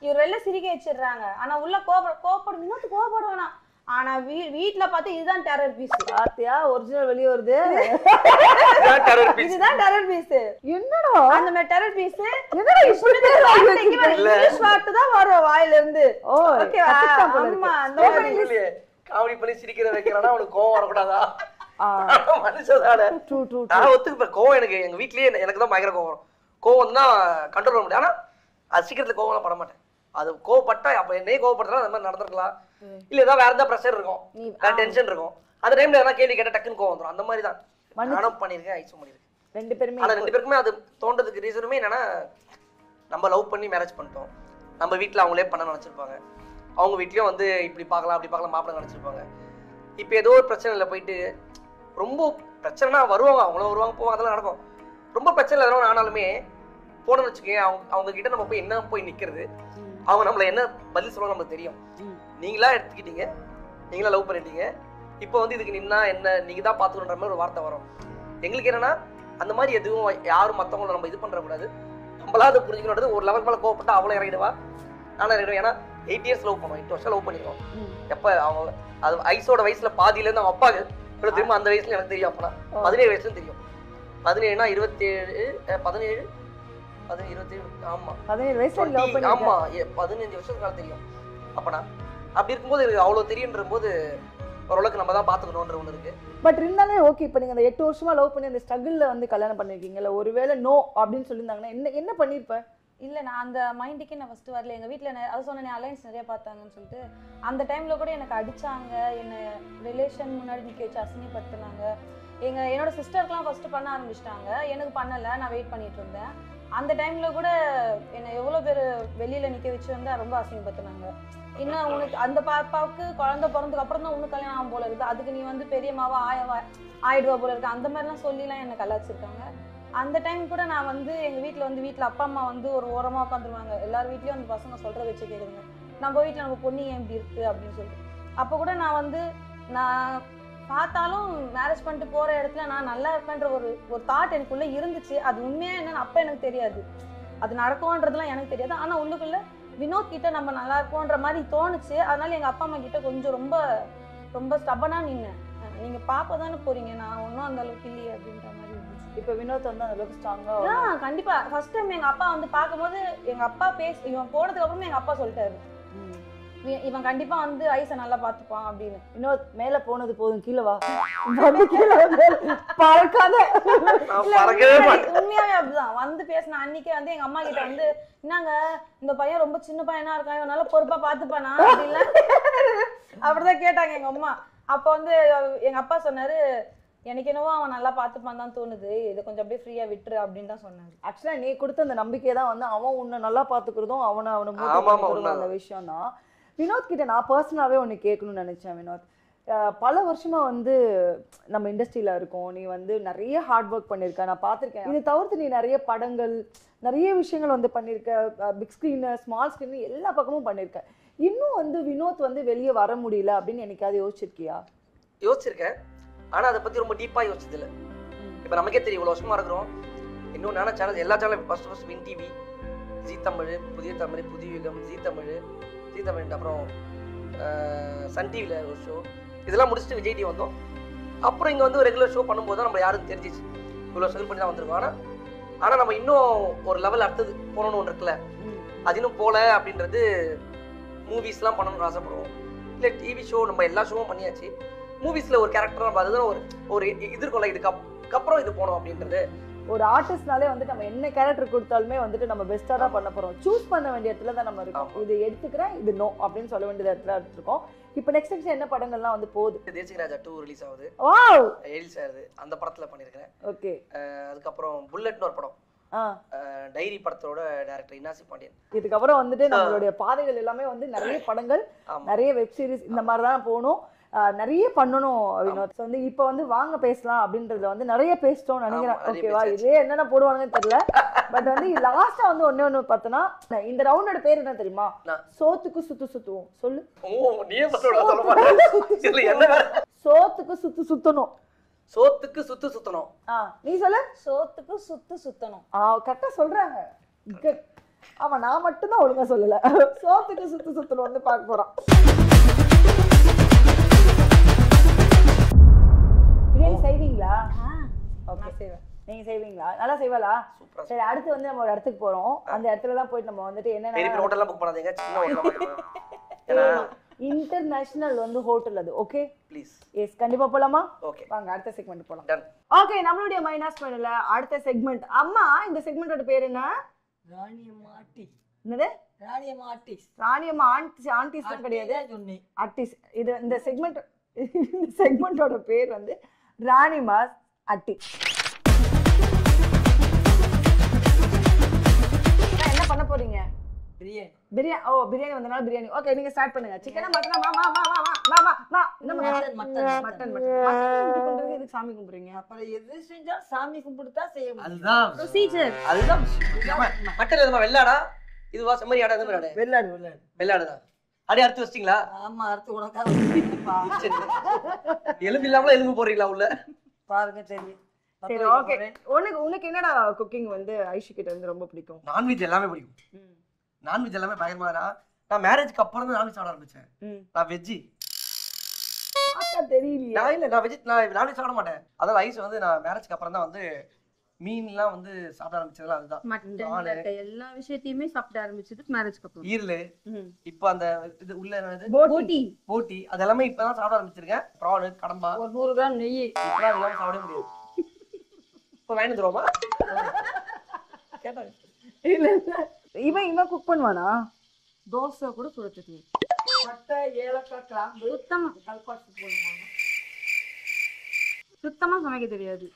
இவர் வெளில சிரிக்க வச்சிடுறாங்க. ஆனா உள்ள கோவப்படும் வினோத் கோவப்படுவானா. ஆனா வீட்டுல பார்த்து இதுதான் டெரர் பீஸ். ஆத்தியா ஒரிஜினல் வெளியே வருது. இதுதான் டெரர் பீஸ். என்னடா அந்த மாதிரி டெரர் பீஸ் என்னடா இப்படி இங்கிலீஷ் வார்த்தை தான் வரும் வாயில இருந்து. ஓகேவா? ஆமா அந்த மாதிரி காமெடி பண்ணி சிரிக்கிற வைக்கிறானா அவனுக்கு கோவம் வரக்கூடாதா? மனுஷதானே. நான் ஒத்துக்குப்பேன் கோவம். எனக்கு எங்க வீட்லயே எனக்கு தான் பயங்கர கோவம் வரும். கோவம் தான் கண்ட்ரோல் பண்ண முடியும். ஆனா அது சீக்கிரத்துல கோவம்லாம் பட மாட்டேன். அது கோவப்பட்டா அப்ப என்னையே கோவப்படுறதுனா அந்த மாதிரி நடந்திருக்கலாம். இல்ல ஏதாவது வேற ஏதாவது ப்ரெஷர் இருக்கும், வேற டென்ஷன் இருக்கும். அந்த டைம்ல எதனா கேள்வி கேட்டா டக்குன்னு கோவம் வந்துடும். அந்த மாதிரி தான் நானும் பண்ணியிருக்கேன், ஐஸும் பண்ணியிருக்கேன். 2 பேருமே. ஆனா 2 பேருக்குமே அது தோன்றதுக்கு ரீசனுமே என்னன்னா, நம்ம லவ் பண்ணி மேரேஜ் பண்ணிட்டோம். நம்ம வீட்டுல அவங்களே பண்ண நினைச்சிருப்பாங்க. அவங்க வீட்லயும் வந்து இப்படி பார்க்கலாம் அப்படி பார்க்கலாம் மாப்பிள்ளை நினைச்சிருப்பாங்க. இப்போ ஏதோ ஒரு பிரச்சனைல போயிட்டு ரொம்ப பிரச்சனைனா வருவாங்க, அவங்களும் வருவாங்க போவாங்க, அதெல்லாம் நடக்கும். ரொம்ப பிரச்சனை எதனா ஆனாலுமே போனோம்னு வச்சுக்கோங்க, அவங்க கிட்ட நம்ம போய் என்ன போய் நிக்கிறது, அவங்க நம்மள என்ன பதில் சொல்லுவாங்க நமக்கு தெரியும். நீங்களா எடுத்துக்கிட்டீங்க, நீங்களா லவ் பண்ணிட்டீங்க, இப்போ வந்து இதுக்கு நின்னா என்ன நீங்க தான் பாத்துக்கணுன்ற மாதிரி ஒரு வார்த்தை வரும். எங்களுக்கு என்னன்னா அந்த மாதிரி எதுவும் யாரும் மற்றவங்கள நம்ம இது பண்ற கூடாது. நம்மளா அதை புரிஞ்சுக்கணும். ஒரு லெவல் மேல கோவப்பட்டா அவ்வளோ இறங்கிடுவா, நானும் இறங்கிடுவேன். ஏன்னா 8 இயர்ஸ் லவ் பண்ணுவோம், 8 வருஷம் லவ் பண்ணிருக்கோம். எப்ப அவங்க அது ஐஸோட வயசுல பாதியில இருந்து அவங்க அப்பாவுக்கு திரும்ப அந்த வயசுல எனக்கு தெரியும். அப்பனா 17 வயசுல தெரியும். 17னா 27 17 27 ஆமா 17 வயசுல லவ் பண்ணி ஆமா 15 வருஷத்துக்கு தெரியும். அப்பனா அப்படி இருக்கும்போது எனக்கு அவ்வளவு தெரியுன்ற போது ஓரளவுக்கு நம்ம தான் பாத்துக்கணும்ன்ற ஒண்ணு இருக்கு. பட் இருந்தாலும் ஓகே, இப்போ நீங்க அந்த 8 வருஷமா லவ் பண்ணி அந்த ஸ்ட்ரகிள்ல வந்து கல்யாணம் பண்ணிருக்கீங்கல்ல, ஒருவேளை நோ அப்படின்னு சொல்லியிருந்தாங்கன்னா என்ன பண்ணிருப்பேன்? இல்ல நான் அந்த மைண்டுக்கே நான் ஃபர்ஸ்ட் வரல. எங்க வீட்டுல அது சொன்னேன் அலைன்ஸ் நிறைய பார்த்தாங்கன்னு சொல்லிட்டு. அந்த டைம்ல கூட எனக்கு அடிச்சாங்க, என்ன ரிலேஷன் முன்னாடி நிக்க வச்சு அசிங்கப்படுத்தினாங்க. என்னோட சிஸ்டருக்குலாம் ஃபர்ஸ்ட் பண்ண ஆரம்பிச்சிட்டாங்க, எனக்கு பண்ணல, நான் வெயிட் பண்ணிட்டு இருந்தேன். அந்த டைம்ல கூட என்னை எவ்வளவு பேர் வெளியில நிக்க வச்சு வந்து ரொம்ப அசிங்கப்படுத்தினாங்க. இன்னும் உனக்கு அந்த பாப்பாவுக்கு குழந்தை பிறந்ததுக்கு அப்புறம் தான் உனக்கு கல்யாணம் ஆகும் போல இருக்கு, அதுக்கு நீ வந்து பெரியம்மாவா ஆயிடுவா போல இருக்கு, அந்த மாதிரிலாம் சொல்லிலாம் என்னை கலாச்சிருக்காங்க. அந்த டைம் கூட நான் வந்து எங்க வீட்டுல அப்பா அம்மா வந்து ஒரு ஓரமா உட்காந்துருவாங்க. எல்லார் வீட்லயும் அந்த பசங்க சொல்ற வச்சு கேக்குதுங்க, நம்ம வீட்டுல நம்ம பொண்ணு ஏன் இப்படி இருக்கு அப்படின்னு சொல்லிட்டு. அப்ப கூட நான் வந்து நான் பார்த்தாலும் மேரேஜ் பண்ணிட்டு போற இடத்துல நான் நல்லா இருப்பேன்ற ஒரு தாட் எனக்குள்ள இருந்துச்சு. அது உண்மையா என்னன்னு அப்ப எனக்கு தெரியாது, அது நடக்கும்ன்றதுலாம் எனக்கு தெரியாது. ஆனா உள்ளுக்குள்ள வினோத் கிட்ட நம்ம நல்லா இருப்போன்ற மாதிரி தோணுச்சு. அதனால எங்க அப்பா அம்மா கிட்ட கொஞ்சம் ரொம்ப ரொம்ப ஸ்டபனா நின்னேன். நீங்க பாப்ப தானே போறீங்க, நான் ஒன்னும் அந்த அளவுக்கு இல்லையே அப்படின்ற மாதிரி இருந்துச்சு. இப்ப வினோத் வந்து அந்த அளவுக்கு ஸ்ட்ராங்கா கண்டிப்பா ஃபர்ஸ்ட் டைம் எங்க அப்பா வந்து பார்க்கும்போது எங்க அப்பா இவன் போனதுக்கு அப்புறமே எங்க அப்பா சொல்லிட்டாரு, இவன் கண்டிப்பா வந்து ஐஸை நல்லா பாத்துப்பான் அப்படின்னு. வினோத் மேல போனது போதும், கீழே வா, பறக்காத. உண்மையாவே அப்படிதான் வந்து பேசின அன்னைக்கே வந்து எங்க அம்மா கிட்ட வந்து, என்னங்க இந்த பையன் ரொம்ப சின்ன பையனா இருக்கான், இவன் நல்லா பொறுப்பா பாத்துப்பானா அப்படின்னா அப்படிதான் கேட்டாங்க எங்க அம்மா. அப்ப வந்து எங்க அப்பா சொன்னாரு, எனக்கு என்னவோ அவன் நல்லா பாத்துப்பான் தான் தோணுது, இதை கொஞ்சம் அப்படியே ஃப்ரீயா விட்டுரு அப்படின்னு தான் சொன்னாரு. ஆக்சுவலா நீ கொடுத்த அந்த நம்பிக்கை தான் வந்து அவன் உன்னை நல்லா பாத்துக்கிறதும் அவனை அந்த விஷயம் தான். வினோத் கிட்ட நான் பர்சனலாவே ஒன்று கேட்கணும்னு நினைச்சேன். வினோத், பல வருஷமா வந்து நம்ம இண்டஸ்ட்ரியில இருக்கோம், நீ வந்து நிறைய ஹார்ட் ஒர்க் பண்ணியிருக்க, நான் பார்த்துருக்கேன். இது தவிர்த்து நீ நிறைய படங்கள் நிறைய விஷயங்கள் வந்து பண்ணியிருக்க, பிக் ஸ்க்ரீனு ஸ்மால் ஸ்க்ரீனு எல்லா பக்கமும் பண்ணியிருக்க. இன்னும் வந்து வினோத் வந்து வெளியே வர முடியல அப்படின்னு என்னைக்காவது யோசிச்சிருக்கியா? யோசிச்சிருக்கேன், ஆனா அதை பத்தி ரொம்ப டீப்பா யோசிச்சது இல்லை. இப்ப நமக்கே தெரியும் இவ்வளவு வருஷமா இருக்கிறோம். இன்னும் நானா சேனல் எல்லா சேனலும் first win TV, G Tamil, புதிய தமிழ், புதிய யுகம், ஜி தமிழ், அப்புறம் சன் டிவில ஒரு ஷோ, இதெல்லாம் முடிச்சுட்டு விஜய் டிவி வந்தோம். அப்புறம் இங்க வந்து ஒரு ரெகுலர் ஷோ பண்ணும்போது தான் நம்ம யாரும் தெரிஞ்சிச்சு, இவ்வளோ ஸ்ட்ரகிள் பண்ணி தான் வந்திருக்கோம். ஆனா நம்ம இன்னும் ஒரு லெவல் அடுத்தது போகணும்னு ஒன்று இருக்குல்ல, அது இன்னும் போல அப்படின்றது. மூவிஸ்லாம் பண்ணணும்னு ஆசைப்படுவோம், இல்லை டிவி ஷோ நம்ம எல்லா ஷோவும் பண்ணியாச்சு. மூவிஸ்ல ஒரு கேரக்டர் நம்ம அதுதான் ஒரு இது இருக்கும்ல, இதுக்கப்புறம் இது போகணும் அப்படின்றது ஒரு ஆர்டிஸ்ட்னாலே வந்துட்டு நம்ம என்ன கேரக்டர் கொடுத்தாலுமே வந்துட்டு நம்ம பெஸ்ட்டாக தான் பண்ண போகிறோம். சூஸ் பண்ண வேண்டிய இடத்துல தான் நம்ம இருக்கோம். இது எடுத்துக்கிறேன், இது நோ அப்படின்னு சொல்ல வேண்டிய இடத்துல எடுத்துருக்கோம். இப்போ நெக்ஸ்ட் என்ன படங்கள்லாம் வந்து போகுது? தேசிகராஜா 2 ரிலீஸ் ஆகுது. வாவ், ரிலீஸ் ஆகுது. அந்த படத்துல பண்ணியிருக்கிறேன். ஓகே. அதுக்கப்புறம் புல்லட்னு ஒரு படம், டைரி படத்தோட டைரக்டர் இனாசி பாண்டியன். இதுக்கப்புறம் வந்துட்டு நம்மளுடைய பாதைகள் எல்லாமே வந்து நிறைய படங்கள், நிறைய வெப் சீரிஸ் இந்த மாதிரி தான் போகணும். நிறைய பண்ணணும் வினோத். வந்து இப்போ வந்து வாங்க பேசலாம் அப்படின்றதுல வந்து நிறைய பேசிட்டோம்னு நினைக்கிறேன். ஓகேவா? இதே என்னென்ன போடுவாங்கன்னு தெரியல. பட் வந்து லாஸ்டா வந்து ஒண்ணு பார்த்தனா, இந்த ரவுண்டோட பேர் என்ன தெரியுமா? சோத்துக்கு சுத்து சுத்துவோம். சொல்லு. சோத்துக்கு சுத்து சுத்தணும். சோத்துக்கு சுத்து சுத்தணும். நீ சொல்லு. சோத்துக்கு சுத்து சுத்தணும். கரெக்டா சொல்றாங்க. ஆமா, நான் மட்டும் தான் ஒழுங்கா சொல்லல. சோத்துக்கு சுத்து சுத்தணும் வந்து பார்க்க போறோம். பிரியாணி செய்வீங்களா? நீங்க செய்வீங்களா? நல்லா செய்வாளா? சரி, அடுத்து வந்து நம்ம ஒரு இடத்துக்கு போறோம். அந்த இடத்துல தான் போயிட்டு நம்ம வந்துட்டு என்னென்ன ஹோட்டல்ல புக் பண்ணாதீங்க, சின்ன ஹோட்டல். இன்டர்நேஷனல் வந்து ஹோட்டல் அது. Okay please. எஸ், கண்டிப்பா போலாமா? ஓகே, வாங்க அடுத்த செக்மெண்ட் போலாம். டன். ஓகே, நம்மளுடைய மைனஸ் பண்ணல அடுத்த செக்மெண்ட். அம்மா, இந்த செக்மெண்டோட பேர் என்ன? ராணியம்மா ஆர்டிஸ்ட். என்னது? ராணியம்மா ஆர்டிஸ்ட். ராணியம்மா ஆன்டிஸ்ட் கிடையாது, ஆர்டிஸ்ட். இது இந்த செக்மெண்டோட பேர் வந்து ராணிமாஸ் அட்டி. என்ன பண்ண போறீங்க? பிரியாணி. பிரியாணி. ஓ, பிரியாணி வந்தனால பிரியாணி. ஓகே, நீங்க ஸ்டார்ட் பண்ணுங்க. சிக்கனா மட்டனா? மட்டன். இதுக்கு சாமி கும்பிடுறீங்க. அப்புறம் எது செஞ்சாலும் சாமி கும்பிட்டு தான் செய்ய முடியும். அதுதான் ப்ரொசீஜர். அதுதான் மட்டன். எதுமா வெள்ளாடா? இதுவா செம்மறி ஆடா? எது ஆடு? வெள்ளாடு. வெள்ளாடுதான். அப்படியே அறுத்து வச்சிட்டீங்களா? ஆமா, அறுத்து உனக்காக எலும்பு இல்லாமல எலும்பு போடுறீங்களா உள்ள? பாருங்க தெரியும். சரி, ஓகே. உனக்கு என்னடா குக்கிங் வந்து ஐஷு கிட்ட இருந்து ரொம்ப பிடிக்கும்? நான்வெஜ் எல்லாமே பிடிக்கும். நான்வெஜ் எல்லாமே பயங்கரமா. நான் மேரேஜ்க்கு அப்புறம் தான் நான்வெஜ் சாப்பிட ஆரம்பிச்சேன். நான் வெஜ்ஜி. தெரியலையா? நான் நான்வெஜ் சாப்பிட மாட்டேன். அதாவது ஐஸ் வந்து நான் மேரேஜ்க்கு அப்புறம் தான் வந்து மீன்லாம் வந்து சாப்பிட ஆரம்பிச்சதுல அதுதான். மட்டன் எல்லா விஷயத்தையுமே சாப்பிட ஆரம்பிச்சது மேரேஜ்க்கு அப்புறம். ஈரல், இப்போ அந்த இது உள்ள என்னது போட்டி அது எல்லாமே இப்பதான் சாப்பிட ஆரம்பிச்சிருக்கேன். ப்ரான், கடம்பா, ஒரு 100 கிராம் நெய் இப்பதான் எல்லாம் சாப்பிட முடியாது. இப்போ வாங்கி தருவோமா? கேட்டாங்க. இல்ல இவன் குக் பண்ணுவானா? தோசை கூட சுட தெரியும். பட்டை, ஏலக்காய், கிராம்பு, சுத்தமா கல்பாசி போடுவாங்க. சுத்தமா சமைக்க தெரியாது.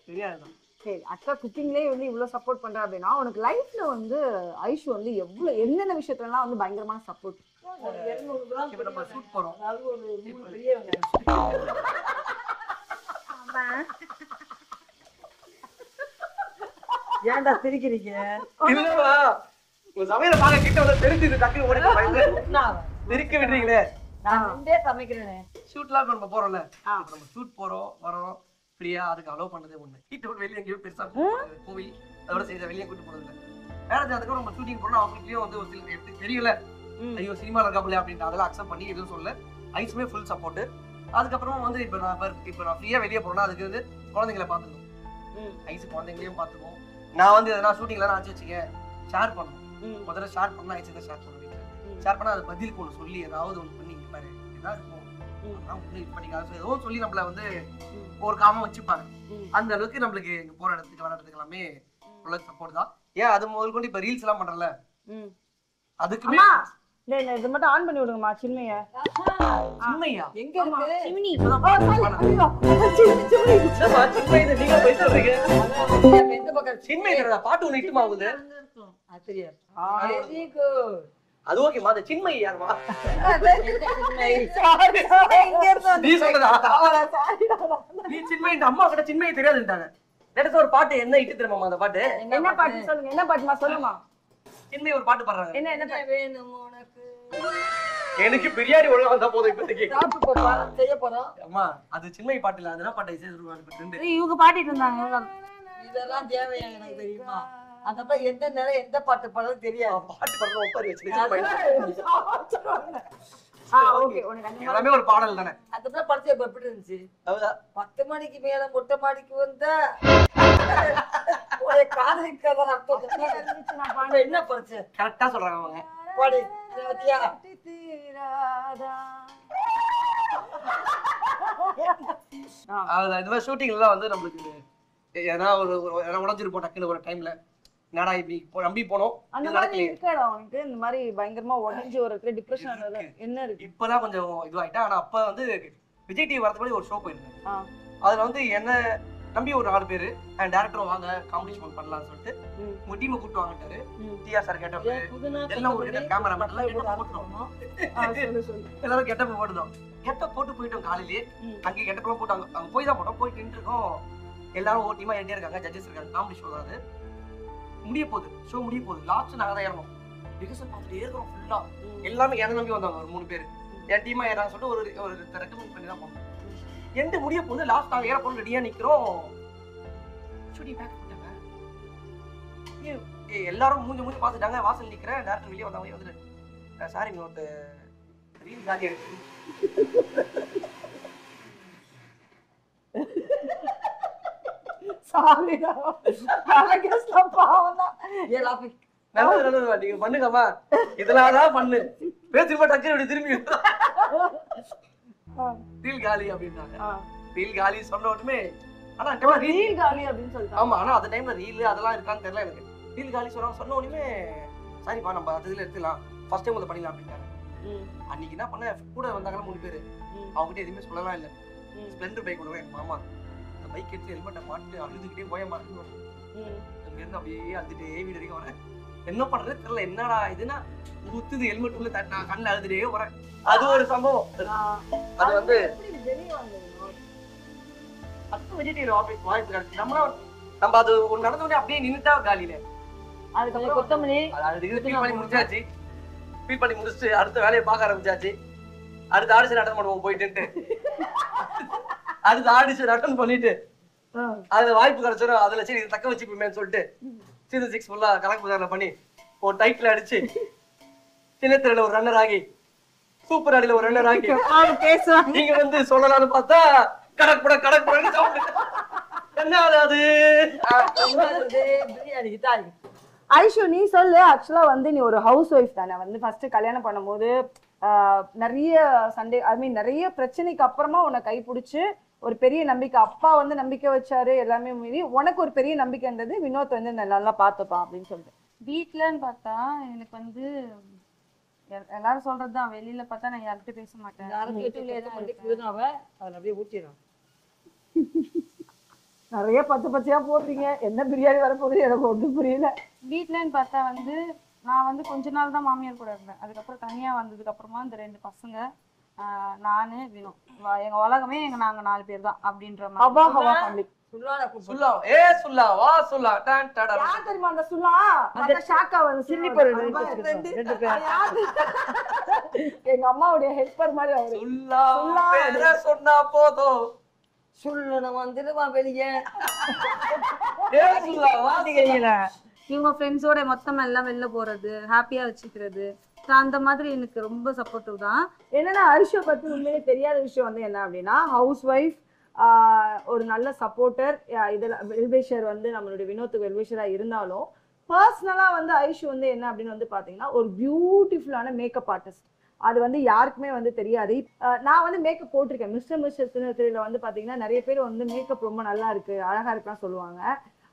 தெரியாதுதான். சரி, அக்கா குக்கிங்லேயே வந்து இவ்வளோ சப்போர்ட் பண்ற அப்படின்னா உனக்கு லைஃப்ல வந்து ஐஷு வந்து எவ்வளோ என்னென்ன விஷயத்துலலாம் வந்து பயங்கரமான சப்போர்ட்? ஒரு 200 கிராம் இப்போ நம்ம ஷூட் போறோம். அதாவது ஒரு 3 பெரிய வெங்காயம். ஏன்டா சிரிக்கிறீங்க? இல்லவா? உங்க சமையல பாக்க கிட்ட வந்து தெரிஞ்சது டக்கு ஓடி பயந்து சிரிக்க விடுறீங்களே. நான் ரெண்டே சமைக்கிறேனே. ஷூட்லாம் நம்ம போறோம்ல, நம்ம ஷூட் போறோம் வரோம் ஃப்ரீயா, அதுக்கு அலோவ் பண்ணதே ஒண்ணு. வீட்டை விட்டு வெளியே எங்கேயும் பெருசா கோவில் அதோட செய்த வெளியே கூட்டு போறது இல்லை. மேரேஜ் அதுக்கப்புறம் நம்ம ஷூட்டிங் போறோம். அவங்களுக்குலயும் வந்து ஒரு சில எடுத்து தெரியல, ஐயோ சினிமால இருக்காப்ல அப்படின்ட்டு அதெல்லாம் அக்செப்ட் பண்ணி எதுவும் சொல்ல. ஐஸுமே ஃபுல் சப்போர்ட். அதுக்கப்புறமா வந்து இப்போ நான் ஃப்ரீயா வெளியே போறேன்னா அதுக்கு வந்து குழந்தைங்களை பார்த்துக்கணும். ஐஸ் குழந்தைங்களையும் பார்த்துக்கணும். நான் வந்து எதனா ஷூட்டிங்ல நான் வச்சுக்க ஷேர் பண்ணணும். முதல்ல ஷேர் பண்ணா ஐஸ் தான் ஷேர் பண்ணுவேன். ஷேர் பண்ணா அது பதிலுக்கு ஒன்று சொல்லி ஏதாவது ஒன்று பண்ணி பாரு ஏதாவது இருக்கும் பண்ணிக்காது ஏதோ சொல்லி நம்மள வந்து ஒரு காம வச்சுப்பாங்க. அந்த அளவுக்கு நம்மளுக்கு இங்க போற இடத்துக்கு வர இடத்துக்கு எல்லாமே சப்போர்ட் தான். ஏன் அது முதல் கொண்டு இப்ப ரீல்ஸ் எல்லாம் பண்றல அதுக்குமே இது மட்டும் ஆன் பண்ணி விடுங்கம்மா. சின்மையா எங்க இருக்கு? சிமினி. நீங்க போய் சொல்றீங்க எந்த பக்கம்? சின்மை பாட்டு ஒண்ணு இட்டுமா ஆகுது. அது தெரியாது. Very good. அது ஓகேமா. அது சின்மை யாருமா? இங்க நீ சொல்றதா? நீ சின்மை இந்த அம்மா கிட்ட சின்மை தெரியாதுன்றாங்க. நேத்து ஒரு பாட்டு என்ன இட்டு தெரியுமா அந்த பாட்டு? என்ன பாட்டு சொல்லுங்க. என்ன பாட்டுமா சொல்லுமா? சின்மை ஒரு பாட்டு பாடுறாங்க. என்ன வேணும் உனக்கு? எனக்கு பிரியாணி ஒழுங்கா வந்தா போதும் இப்போதைக்கு. சாப்பிட்டு போப்பா, செய்ய போறோம். அம்மா அது சின்மை பாட்டு இல்ல, அதெல்லாம் பாட்டு இசை சொல்லுவாங்க. இவங்க பாடிட்டு இருந்தாங்க. இதெல்லாம் தேவையா எனக்கு தெரியுமா? அந்த எந்த நேரம் எந்த பாட்டு பாடுறது தெரியாது. பாட்டு பாடுற ஒப்பாரி வச்சு எல்லாமே ஒரு பாடல் தானே. அந்த படத்தை எப்படி இருந்துச்சு? 10 மணிக்கு மேல மொட்டை மாடிக்கு வந்தா என்ன பரிச்சு? கரெக்டா சொல்றாங்க அவங்க. பாடி இந்த மாதிரி ஷூட்டிங் எல்லாம் வந்து நம்மளுக்கு ஏன்னா ஒரு உடஞ்சிருப்போம் டக்குன்னு ஒரு டைம்ல என்னடா இப்படி நம்பி போனோம் அந்த இது மாதிரி நடக்கலையே. இருக்காடா உனக்கு இந்த மாதிரி பயங்கரமா உடஞ்சி ஒரு இடத்துல டிப்ரெஷன் என்ன இருக்கு? இப்பதான் கொஞ்சம் இதுவாயிட்டேன். ஆனா அப்ப வந்து விஜய் டிவி வரதுக்கு முன்னாடி ஒரு ஷோ போயிருந்தேன். ஆ. அதுல வந்து என்ன நம்பி ஒரு 4 பேரு அண்ட் டேரக்டரும் வாங்க காம்படிஷன் பண்ணலாம்னு சொல்லிட்டு உங்க டீமை கூப்பிட்டு வாங்கிட்டாரு. டிஆர் சார் கெட்டப் எல்லாம் ஒரு கேமராமேன் எல்லாம் கெட்டப் போட்டுருவோம். எல்லாரும் கெட்டப் போட்டுட்டோம். கெட்டப் போட்டு போயிட்டோம். காலையிலேயே அங்கே கெட்டப்லாம் போட்டாங்க. அங்க போய் தான் போட்டோம். போயிட்டு இருக்கோம். எல்லாரும் ஒரு டீமா என்டே இருக்காங்க. ஜட்ஜஸ் இருக்காங்க. காமெடி ஷோ தான் அது. முடிய போகுது. ஷோ முடிய போகுது. லாஸ்ட் நாங்க தான் ஏறணும். ரிஹர்சல் பார்த்துட்டே இருக்கோம் ஃபுல்லா. எல்லாமே என்ன நம்பி வந்தாங்க ஒரு 3 பேர். என் டீமா ஏறான்னு சொல்லிட்டு ஒரு ரெக்கமெண்ட் பண்ணி தான் போனோம். எந்த முடிய போகுது. லாஸ்ட் நாங்க ஏற போன ரெடியா நிக்கிறோம். ஷூட்டிங் பேக் பண்ணாங்க. எல்லாரும் மூஞ்சி பார்த்துட்டாங்க. வாசல் நிக்கிறேன். டேரக்டர் வெளியே வந்தாங்க. வந்துட்டு சாரி இன்னொரு ரீல் காலி இருக்கு. சாரிடா. அலகேஸ்லாம் பாவம்தான். நல்லது நீங்க பண்ணுங்கம்மா. இதெல்லாம் தான் பண்ணு. பேசிட்டு டக்கு இப்படி திரும்பி ரீல் காலி அப்படின்னாங்க. ரீல் காலி சொன்ன உடனே ஆனா ரீல் காலி அப்படின்னு சொல்லிட்டாங்க. ஆமா ஆனா அந்த டைம்ல ரீல் அதெல்லாம் இருக்கான்னு தெரியல எனக்கு. ரீல் காலி சொன்ன உடனே சாரிப்பா நம்ம அதுல எடுத்துக்கலாம். ஃபர்ஸ்ட் டைம் அதை பண்ணிடலாம் அப்படின்னாங்க. அன்னைக்கு என்ன பண்ண கூட வந்தாங்க 3 பேரு. அவங்ககிட்ட எதுவுமே சொல்லலாம் இல்ல. ஸ்ப்ளெண்டர் பைக் விடுவேன் எங்க மாமா. அந்த பைக் எடுத்து ஹெல்மெட்டை மாட்டு அழுதுகிட்டே போய மாட்டேன்னு அங்க இருந்து அப்படியே அழுதுட்டே வீடு வரைக்கும் வரேன். என்ன பண்றது தெரியல. என்னடா இதுன்னா ஊத்துது ஹெல்மெட் உள்ள தட்டா கண்ணில் அழுதுட்டே வரேன். அது ஒரு சம்பவம். அது வந்து அப்ப வெஜிடேரியன் ஆபீஸ் வாய்ப்பு கிடைச்சு நம்ம அது ஒன்று நடந்த உடனே அப்படியே நின்றுட்டா காலியில. அதுக்கப்புறம் கொத்தமல்லி அது ஃபீல் பண்ணி முடிச்சாச்சு. ஃபீல் பண்ணி முடிச்சுட்டு அடுத்த வேலையை பார்க்க ஆரம்பிச்சாச்சு. அடுத்த ஆடிஷன் அட்டன் பண்ணுவோம் போயிட்டு. அடுத்த ஆடிஷன் அட்டன் பண்ணிட்டு அதுல வாய்ப்பு கிடைச்சிடும். அதுல சரி இதை தக்க வச்சுப்போமேன்னு சொல்லிட்டு சீசன் 6 ஃபுல்லா கணக்கு பஜார்ல பண்ணி ஒரு டைட்டில் அடிச்சு சின்னத்திரையில ஒரு ரன்னர் ஆகி சூப்பர் அடியில ஒரு ரன்னர் ஆகி பேசுவாங்க. நீங்க வந்து சொல்லலாம்னு பார்த்தா கடற்பட சவுண்ட் என்ன அது ஐஷு நீ சொல்லு. ஆக்சுவலா வந்து நீ ஒரு ஹவுஸ் ஒய்ஃப் தானே. வந்து ஃபர்ஸ்ட் கல்யாணம் பண்ணும்போது நிறைய சண்டே நிறைய பிரச்சனைக்கு அப்புறமா உன்னை கைப்பிடிச்சு ஒரு பெரிய நம்பிக்கை அப்பா வந்து நம்பிக்கை வச்சாரு. எல்லாமே மீறி உனக்கு ஒரு பெரிய நம்பிக்கைன்றது வினோத் வந்து நல்லா பார்த்துப்பான் அப்படின்னு சொல்லிட்டு. வீட்டுலன்னு பார்த்தா எனக்கு வந்து எல்லாரும் சொல்றதுதான். வெளியில பார்த்தா நான் யார்கிட்ட பேச மாட்டேன். நிறைய பச்சையா போடுறீங்க. என்ன பிரியாணி வரப்போகுது எனக்கு ஒன்றும் புரியல. வீட்டுலன்னு பார்த்தா வந்து நான் வந்து கொஞ்ச நாள் தான் மாமியார் கூட இருந்தேன். அதுக்கப்புறம் தனியா வந்ததுக்கு அப்புறமா இந்த 2 பசங்க நானு வினோ எங்க உலகமே நாங்க 4 பேர் தான் அப்படின்ற மாதிரி. எங்க அம்மாவுடைய ஹெல்ப்பர் மாதிரி சொன்னா போதும் இவங்க ஃப்ரெண்ட்ஸோட மொத்தமா எல்லாம் வெளில போறது, ஹாப்பியா வச்சுக்கிறது, அந்த மாதிரி எனக்கு ரொம்ப சப்போர்ட்டிவ் தான். என்னன்னா ஐஷு பத்தி உண்மையிலே தெரியாத விஷயம் வந்து என்ன அப்படின்னா ஹவுஸ் ஒய்ஃப், ஒரு நல்ல சப்போர்ட்டர். இதெல்லாம் வெல்விஷர் வந்து நம்மளுடைய வினோத்துக்கு வெல்விஷராக இருந்தாலும் பர்சனலாக வந்து ஐஷு வந்து என்ன அப்படின்னு வந்து பார்த்தீங்கன்னா ஒரு பியூட்டிஃபுல்லான மேக்கப் ஆர்டிஸ்ட். அது வந்து யாருக்குமே வந்து தெரியாது. நான் வந்து மேக்கப் போட்டிருக்கேன். மிஸ்டர் திரையில வந்து பார்த்தீங்கன்னா நிறைய பேர் வந்து மேக்கப் ரொம்ப நல்லா இருக்கு அழகா இருக்குலாம் சொல்லுவாங்க.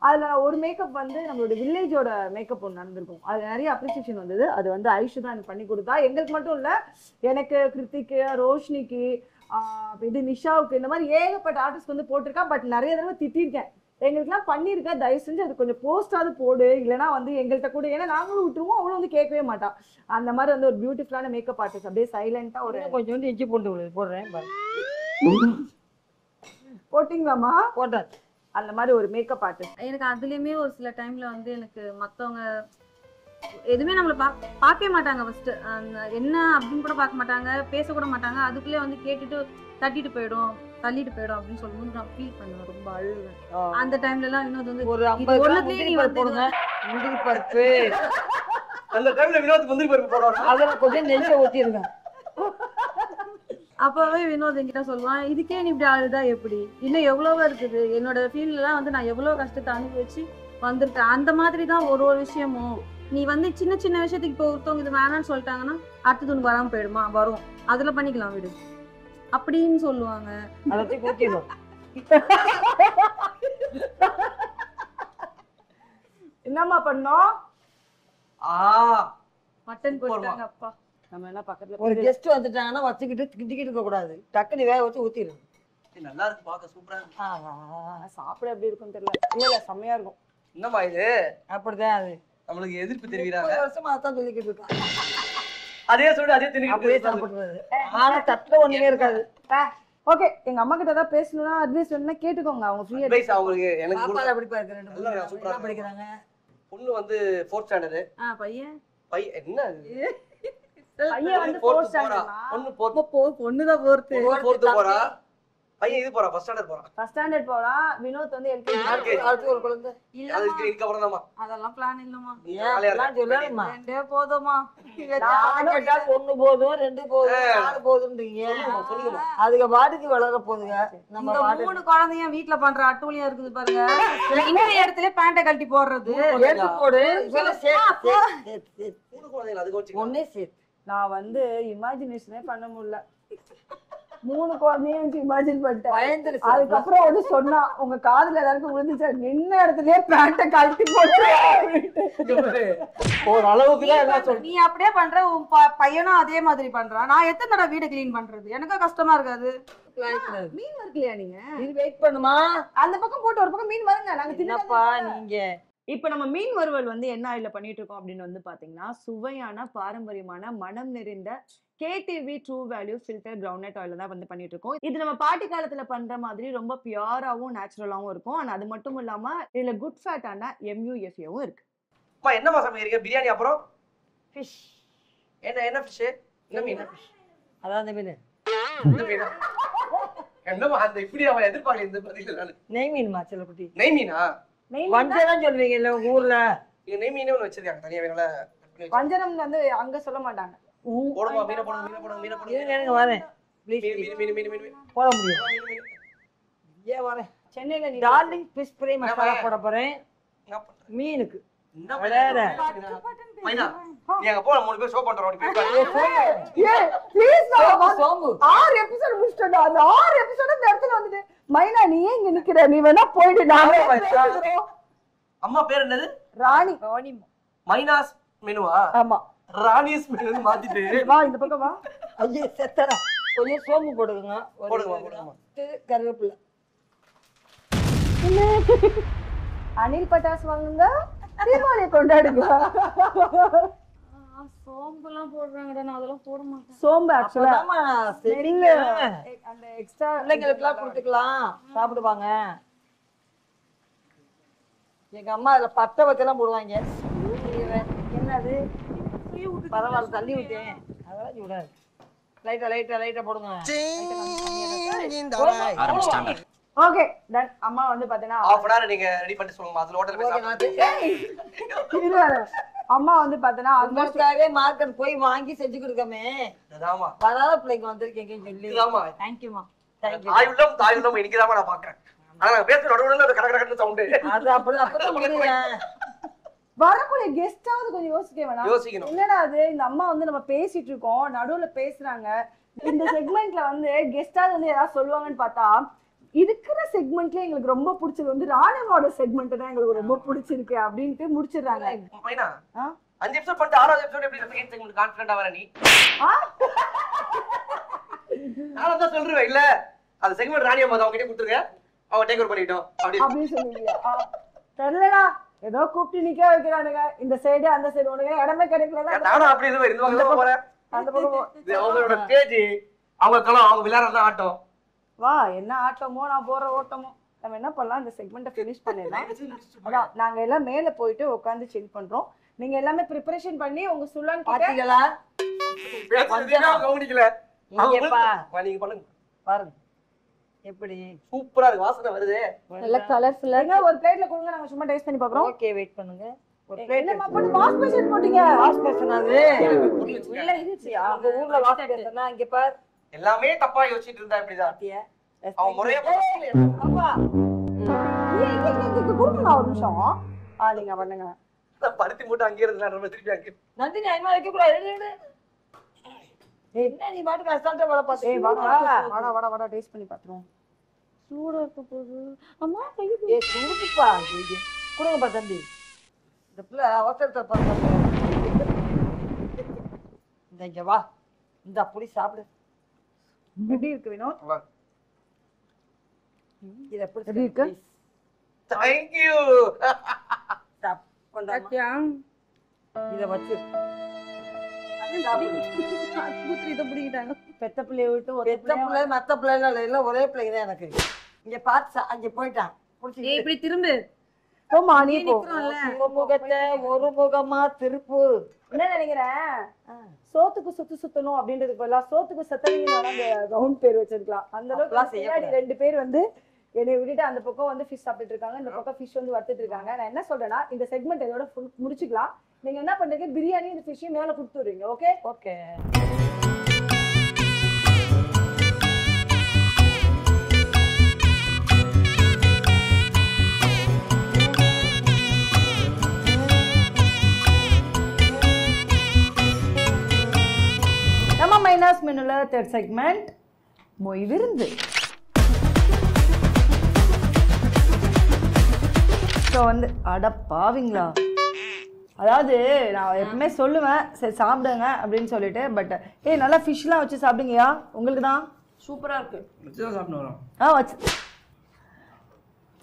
அதில் ஒரு மேக்கப் வந்து நம்மளோட வில்லேஜோட மேக்கப் ஒன்று நடந்திருக்கும். அது நிறைய அப்ரிசியேஷன் வந்தது. அது வந்து ஐஷு தான் எனக்கு பண்ணி கொடுத்தா. எங்களுக்கு மட்டும் இல்லை, எனக்கு, கிருத்திக்கு, ரோஷினிக்கு, இது நிஷாவுக்கு, இந்த மாதிரி ஏகப்பட்ட ஆர்டிஸ்ட் வந்து போட்டிருக்கா. பட் நிறைய தடவை திட்டிருக்கேன். எங்களுக்குலாம் பண்ணியிருக்கேன், தயவு செஞ்சு அது கொஞ்சம் போஸ்டாவது போடு, இல்லைனா வந்து எங்கள்கிட்ட கூட, ஏன்னா நாங்களும் விட்டுருவோம், அவளும் வந்து கேட்கவே மாட்டான். அந்த மாதிரி வந்து ஒரு பியூட்டிஃபுல்லான மேக்கப் ஆர்டிஸ்ட். அப்படியே சைலண்டா ஒரு கொஞ்சம் வந்து இஞ்சி போட்டு போடுறேன் போட்டிங்களாமா? போட்டேன். அந்த மாதிரி ஒரு மேக்கப் ஆர்டிஸ்ட். எனக்கு அதுலயுமே ஒரு சில டைம்ல வந்து எனக்கு மத்தவங்க எதுவுமே நம்மளை பார்க்கவே மாட்டாங்க. ஃபர்ஸ்ட் என்ன அப்படின்னு கூட பார்க்க மாட்டாங்க, பேசக்கூட மாட்டாங்க. அதுக்குள்ளே வந்து கேட்டுட்டு தள்ளிட்டு போயிடும் அப்படின்னு சொல்லும்போது நான் ஃபீல் பண்ணுவேன், ரொம்ப அழுவேன். அந்த டைம்ல எல்லாம் இன்னொரு வந்து ஒரு 50 நீ போடுங்க முந்திரி பருப்பு. அந்த டைம்ல வினோத் முந்திரி பருப்பு போடுவாங்க. அதெல்லாம் கொஞ்சம் நெல்லை ஊற்றிருக்கேன். அப்பவே வினோத் என்கிட்ட சொல்லுவான், இதுக்கே நீ இப்படி அழுதா எப்படி, இன்னும் எவ்வளவோ இருக்குது. என்னோட ஃபீல்ட்லாம் வந்து நான் எவ்வளவு கஷ்டத்தை அனுபவிச்சு வந்திருக்கேன். அந்த மாதிரி தான் ஒரு விஷயமும். நீ வந்து சின்ன சின்ன விஷயத்துக்கு இப்போ ஒருத்தவங்க இது வேணான்னு சொல்லிட்டாங்கன்னா அடுத்தது உனக்கு வராமல் போயிடுமா, வரும், அதுல பண்ணிக்கலாம் விடு அப்படின்னு சொல்லுவாங்க. எல்லாத்தையும் ஊற்றிடும். என்னம்மா பண்ணோம்? மட்டன் போட்டாங்க அப்பா. நம்ம என்ன பக்கத்துல ஒரு கெஸ்ட் வந்துட்டாங்கன்னா வச்சுக்கிட்டு கிண்டிக்கிட்டு இருக்க கூடாது. டக்குனு வேக வச்சு ஊத்திடு. நல்லா இருக்கு பாக்க சூப்பரா இருக்கு. சாப்பிட எப்படி இருக்கும்னு தெரியல. இல்ல செமையா இருக்கும். என்னம்மா இது? அப்படிதான் அது. நம்மளுக்கு எதிர்ப்பு தெரிவிக்கிறாங்க. 30 வருஷமா அதான் சொல்லிக்கிட்டு இருக்கான். அதே சொல்லிட்டு அதே அப்படியே தெரிவிக்கிறது. சாப்பிடுறது. ஆனா தட்டுல ஒண்ணுமே இருக்காது. ஓகே, எங்க அம்மா கிட்ட ஏதாவது பேசணும்னா அட்வைஸ் வேணும்னா கேட்டுக்கோங்க. அவங்க ஃப்ரீயா அட்வைஸ் அவங்களுக்கு எனக்கு பாப்பால எப்படி பாருக்கு? 2 நல்லா பேரும் சூப்பரா என்ன படிக்கிறாங்க? பொண்ணு வந்து 4th ஸ்டாண்டர்ட். பையன் பையன் என்ன இது? பையன் வந்து 4th 4th போறா. ஸ்டாண்டர்ட். பொண்ணு 4th பொண்ணுதான் போறது. 4th போறா. பையன் இது போறா 1st ஸ்டாண்டர்ட் போறான். ஃபர்ஸ்ட் ஸ்டாண்டர்ட் போறான். வினோத் வந்து எல்கேஜி. அடுத்து ஒரு குழந்தை. அதுக்கு இதுக்கு அப்புறம் தான்மா. அதெல்லாம் பிளான் இல்லம்மா. ஏன் சொல்லணுமா? 2 போதுமா? நானும் கேட்டா 1 போதும் 2 போதும் 4 போதும்ன்றீங்க. அதுக்கு பாட்டுக்கு வளர போகுதுங்க. நம்ம இந்த பாட்டு 3 குழந்தையும் வீட்ல பண்ற அட்டூழியம் இருக்குது பாருங்க. இன்னொரு இடத்துல பேண்ட கழட்டி போடுறது. எடுத்து போடு. இதெல்லாம் சேர்த்து. மூணு குழந்தைகள் அதுக்கு வச்சு ஒன்னே சேர்த்து. நான் வந்து இமேஜினேஷனே பண்ண முடியல. 3 குழந்தையும் வச்சு இமேஜின் பண்ணிட்டேன். பயந்துருச்சு. அதுக்கப்புறம் வந்து சொன்னா உங்க காதுல எல்லாருக்கும் விழுந்துச்சா நின்ன இடத்துலயே பேண்ட கழட்டி போட்டு ஒரு அளவுக்கு தான் எல்லாம் சொல்லு. நீ அப்படியே பண்ற, உன் பையனும் அதே மாதிரி பண்றான். நான் எத்தனை தடவை வீட கிளீன் பண்றது? எனக்கு கஷ்டமா இருக்காது. மீன் வரலையா நீங்க? இது வெயிட் பண்ணுமா? அந்த பக்கம் போட்டு ஒரு பக்கம் மீன் வருங்க. நாங்க என்னப்பா தின்னப்பா நீங்க இப்ப நம்ம மீன் வறுவல் வந்து என்ன ஆயில பண்ணிட்டு இருக்கோம் அப்படின்னு வந்து பாத்தீங்கன்னா, சுவையான பாரம்பரியமான மனம் நிறைந்த KTV true value filter groundnut oil தான் வந்து பண்ணிட்டு இருக்கோம். இது நம்ம பாட்டி காலத்துல பண்ற மாதிரி ரொம்ப பியூராவும் நேச்சுரலாவும் இருக்கும். ஆனா அது மட்டும் இல்லாம இதுல குட் ஃபேட்டான MUFAவும் இருக்கு. அம்மா என்னம்மா சமைக்கிறீங்க? பிரியாணி அப்புறம் ஃபிஷ். என்ன ஃபிஷ்? என்ன மீன்? அதான் அந்த மீன். இந்த மீனா? என்னம்மா அந்த இப்படி அவன் எதிர்பார்க்கல இந்த பதில நான். நெய் மீன்மா செல்லக்குட்டி. நெய் மீனா? வஞ்சரம் சொல்வீங்கல்ல உங்க ஊர்ல. இங்க நெய் மீனே ஒன்று வச்சிருக்காங்க தனியா வேணால. வஞ்சரம் வந்து அங்க சொல்ல மாட்டாங்க. போடுமா மீனை போடுங்க. இருங்க வரேன். ப்ளீஸ் மீன். போட முடியும். ஏன் வரேன். சென்னையில நீ டார்லிங் ஃபிஷ் ஃப்ரை மசாலா போட போறேன் என்ன பண்ற? மீனுக்கு. என்ன வேற. மைனா நீ அங்க போற 3 பேர் ஷோ பண்றோம் நீ போய் ஏய் ப்ளீஸ் சோம்பு 6 எபிசோட் முடிச்சிட்டோம். அந்த 6 எபிசோட் இந்த இடத்துல வந்துட்டு மைனா நீ ஏன் இங்க நிக்கிற? நீ வேணா போயிடு. நானே பேசுறோம். அம்மா பேர் என்னது? ராணி. மைனாஸ் மெனுவா? ஆமா. ராணிஸ் மெனு மாத்திட்டு வா இந்த பக்கம் வா. ஐயே செத்தடா. கொஞ்சம் சோம்பு போடுங்க. போடுங்க. கருவேப்பிலை. அனில் பட்டாஸ் வாங்குங்க. தீபாவளி கொண்டாடுங்க. சோம்பெல்லாம் போடுறாங்கடா, நான் அதெல்லாம் போட மாட்டேன். சோம்பு ஆக்சுவலா அப்பதாம்மா நெல்லு சரிங்க. அந்த எக்ஸ்ட்ரா பிள்ளைங்களுக்குலாம் கொடுத்துக்கலாம். சாப்பிடுவாங்க. எங்க அம்மா அதுல பட்டை வச்செல்லாம் போடுவாங்க. என்னது? பரவாயில்ல தள்ளி விட்டேன். அதெல்லாம் விடாது. லைட்டா போடுங்க. Okay done. அம்மா வந்து பாத்தீங்கன்னா half an hour நீங்க ரெடி பண்ணி சொல்லுங்க. அதுல ஹோட்டல்ல போய் சாப்பிடுங்க. இருவாரு. அம்மா வந்து பாத்தீங்கன்னா ஆல்மோஸ்ட் உங்களுக்காகவே மார்க்கெட் போய் வாங்கி செஞ்சு கொடுக்கமே. அதாமா வராத பிள்ளைங்க வந்திருக்கீங்கன்னு சொல்லி. இதுதாமா தேங்க்யூமா. தாயுள்ளம் இன்னைக்குதாமா நான் பாக்குறேன். ஆனா நான் பேசுற நடுவுல அந்த கடகடன்னு சவுண்ட் அது அப்பதான் முடியும். வரக்கூடிய கெஸ்டாவது கொஞ்சம் யோசிக்க வேணாம்? யோசிக்கணும். என்னடா அது இந்த அம்மா வந்து நம்ம பேசிட்டு இருக்கோம் நடுவுல பேசுறாங்க. இந்த செக்மெண்ட்ல வந்து கெஸ்டாவது வந்து ஏதாவது சொல்லுவாங்கன்னு பார்த்தா இருக்கிற செக்மெண்ட்ல எங்களுக்கு ரொம்ப பிடிச்சது வந்து ராணியோட செக்மெண்ட் தான் எங்களுக்கு ரொம்ப பிடிச்சிருக்கு அப்படின்ட்டு முடிச்சிடுறாங்க. மைனா 5 எபிசோட் பண்ணிட்டு 6வது எபிசோட் எப்படி செகண்ட் செக்மெண்ட் கான்ஃபிடென்ட்டா வர நீ? நான் தான் சொல்றேன் இல்ல அந்த செக்மெண்ட் ராணி அம்மா அவங்க கிட்ட கொடுத்துருங்க. அவங்க டேக் ஓவர் பண்ணிட்டோம் அப்படின்னு சொல்லுவீங்க. தெரியலடா ஏதோ கூப்பிட்டு நிக்க வைக்கிறானுங்க. இந்த சைடு அந்த சைடு உனக்கு இடமே கிடைக்கல. நானும் அப்படி இது இந்த பக்கம் போறேன். அந்த பக்கம் இது அவங்களோட ஸ்டேஜ். அவங்க களம் அவங்க விளையாடுறது ஆட்டம். வா என்ன ஆட்டமோ நான் போற ஓட்டமோ. நம்ம என்ன பண்ணலாம் இந்த செக்மெண்ட்டை ஃபினிஷ் பண்ணிடலாம். அதான் நாங்க எல்லாம் மேல போயிட்டு உட்காந்து சில் பண்றோம். நீங்க எல்லாமே ப்ரிப்பரேஷன் பண்ணி உங்க சுல்லன் கிட்ட பாத்தீங்களா? கவனிக்கல. இங்கப்பா நீங்க பண்ணுங்க பாருங்க. எப்படி சூப்பரா இருக்கு. வாசனை வருது. நல்ல கலர்ஃபுல்லா. ஒரு பிளேட்ல கொடுங்க நாங்க சும்மா டேஸ்ட் பண்ணி பார்க்கறோம். ஓகே வெயிட் பண்ணுங்க. ஒரு என்ன பிளேட் மாப்படி வாஷ் பேஷன் போட்டீங்க? வாஷ் பேஷன் அது இல்ல இருந்துச்சியா? உங்க ஊர்ல வாஷ் பேஷனா இங்க பார். எல்லாமே தப்பா யோசிச்சிட்டு இருந்தா இப்படிதான். அவன் முறையா அப்பா இங்க கொடுங்க ஒரு நிமிஷம். நீங்க பண்ணுங்க. பருத்தி மூட்டை அங்கே இருந்தா நம்ம திருப்பி அங்கே. நந்தினி ஐமா வைக்க கூடாது. என்ன நீ பாட்டு கஷ்டத்தை வேலை பார்த்து. ஏய் வாடா டேஸ்ட் பண்ணி பாத்துறோம். சூடா இருக்க போகுது. அம்மா கை ஏய் சுடுப்பா. கொடுங்கப்பா தம்பி. இந்த பிள்ளை அவசரத்தை பார்க்க இந்த இங்க வா இந்த அப்படி சாப்பிடு. எப்படி இருக்கு வினோத்? இதை எப்படி எப்படி இருக்கு? தேங்க்யூ. இதை வச்சு பெத்த பிள்ளைய விட்டு ஒரு பெத்த பிள்ளை மத்த பிள்ளைல இல்ல ஒரே பிள்ளை தான் எனக்கு. இங்க பார்த்து அங்க போயிட்டான் ஏய் இப்படி திரும்பு. போமா நீ போ. முகத்தை ஒரு முகமா திருப்பு. என்ன நினைக்கிறேன், சோத்துக்கு சுத்து சுத்தணும் அப்படின்றதுக்கு பதிலா சோத்துக்கு சத்தவீங்க அந்த ரவுண்ட் பேர் வச்சிருக்கலாம். அந்த அளவுக்கு பின்னாடி 2 பேர் வந்து என்னை விட்டுட்டு அந்த பக்கம் வந்து ஃபிஷ் சாப்பிட்டு இருக்காங்க, இந்த பக்கம் ஃபிஷ் வந்து வறுத்துட்டு இருக்காங்க. நான் என்ன சொல்றேன்னா இந்த செக்மெண்ட் இதோட முடிச்சுக்கலாம். நீங்க என்ன பண்றீங்க, பிரியாணி இந்த ஃபிஷ்ஷையும் மேல கொடுத்துடுறீங்க. Okay okay. நம்ம மைனாஸ் மெனுல தேர்ட் செக்மெண்ட் மொய் விருந்து. ஸோ வந்து அட பாவிங்களா, அதாவது நான் எப்பவுமே சொல்லுவேன் சரி சாப்பிடுங்க அப்படின்னு சொல்லிட்டு, பட் நல்லா ஃபிஷ்லாம் வச்சு சாப்பிடுங்கயா, உங்களுக்கு தான் சூப்பரா இருக்கு. சாப்பிட்டு வரோம். வச்சு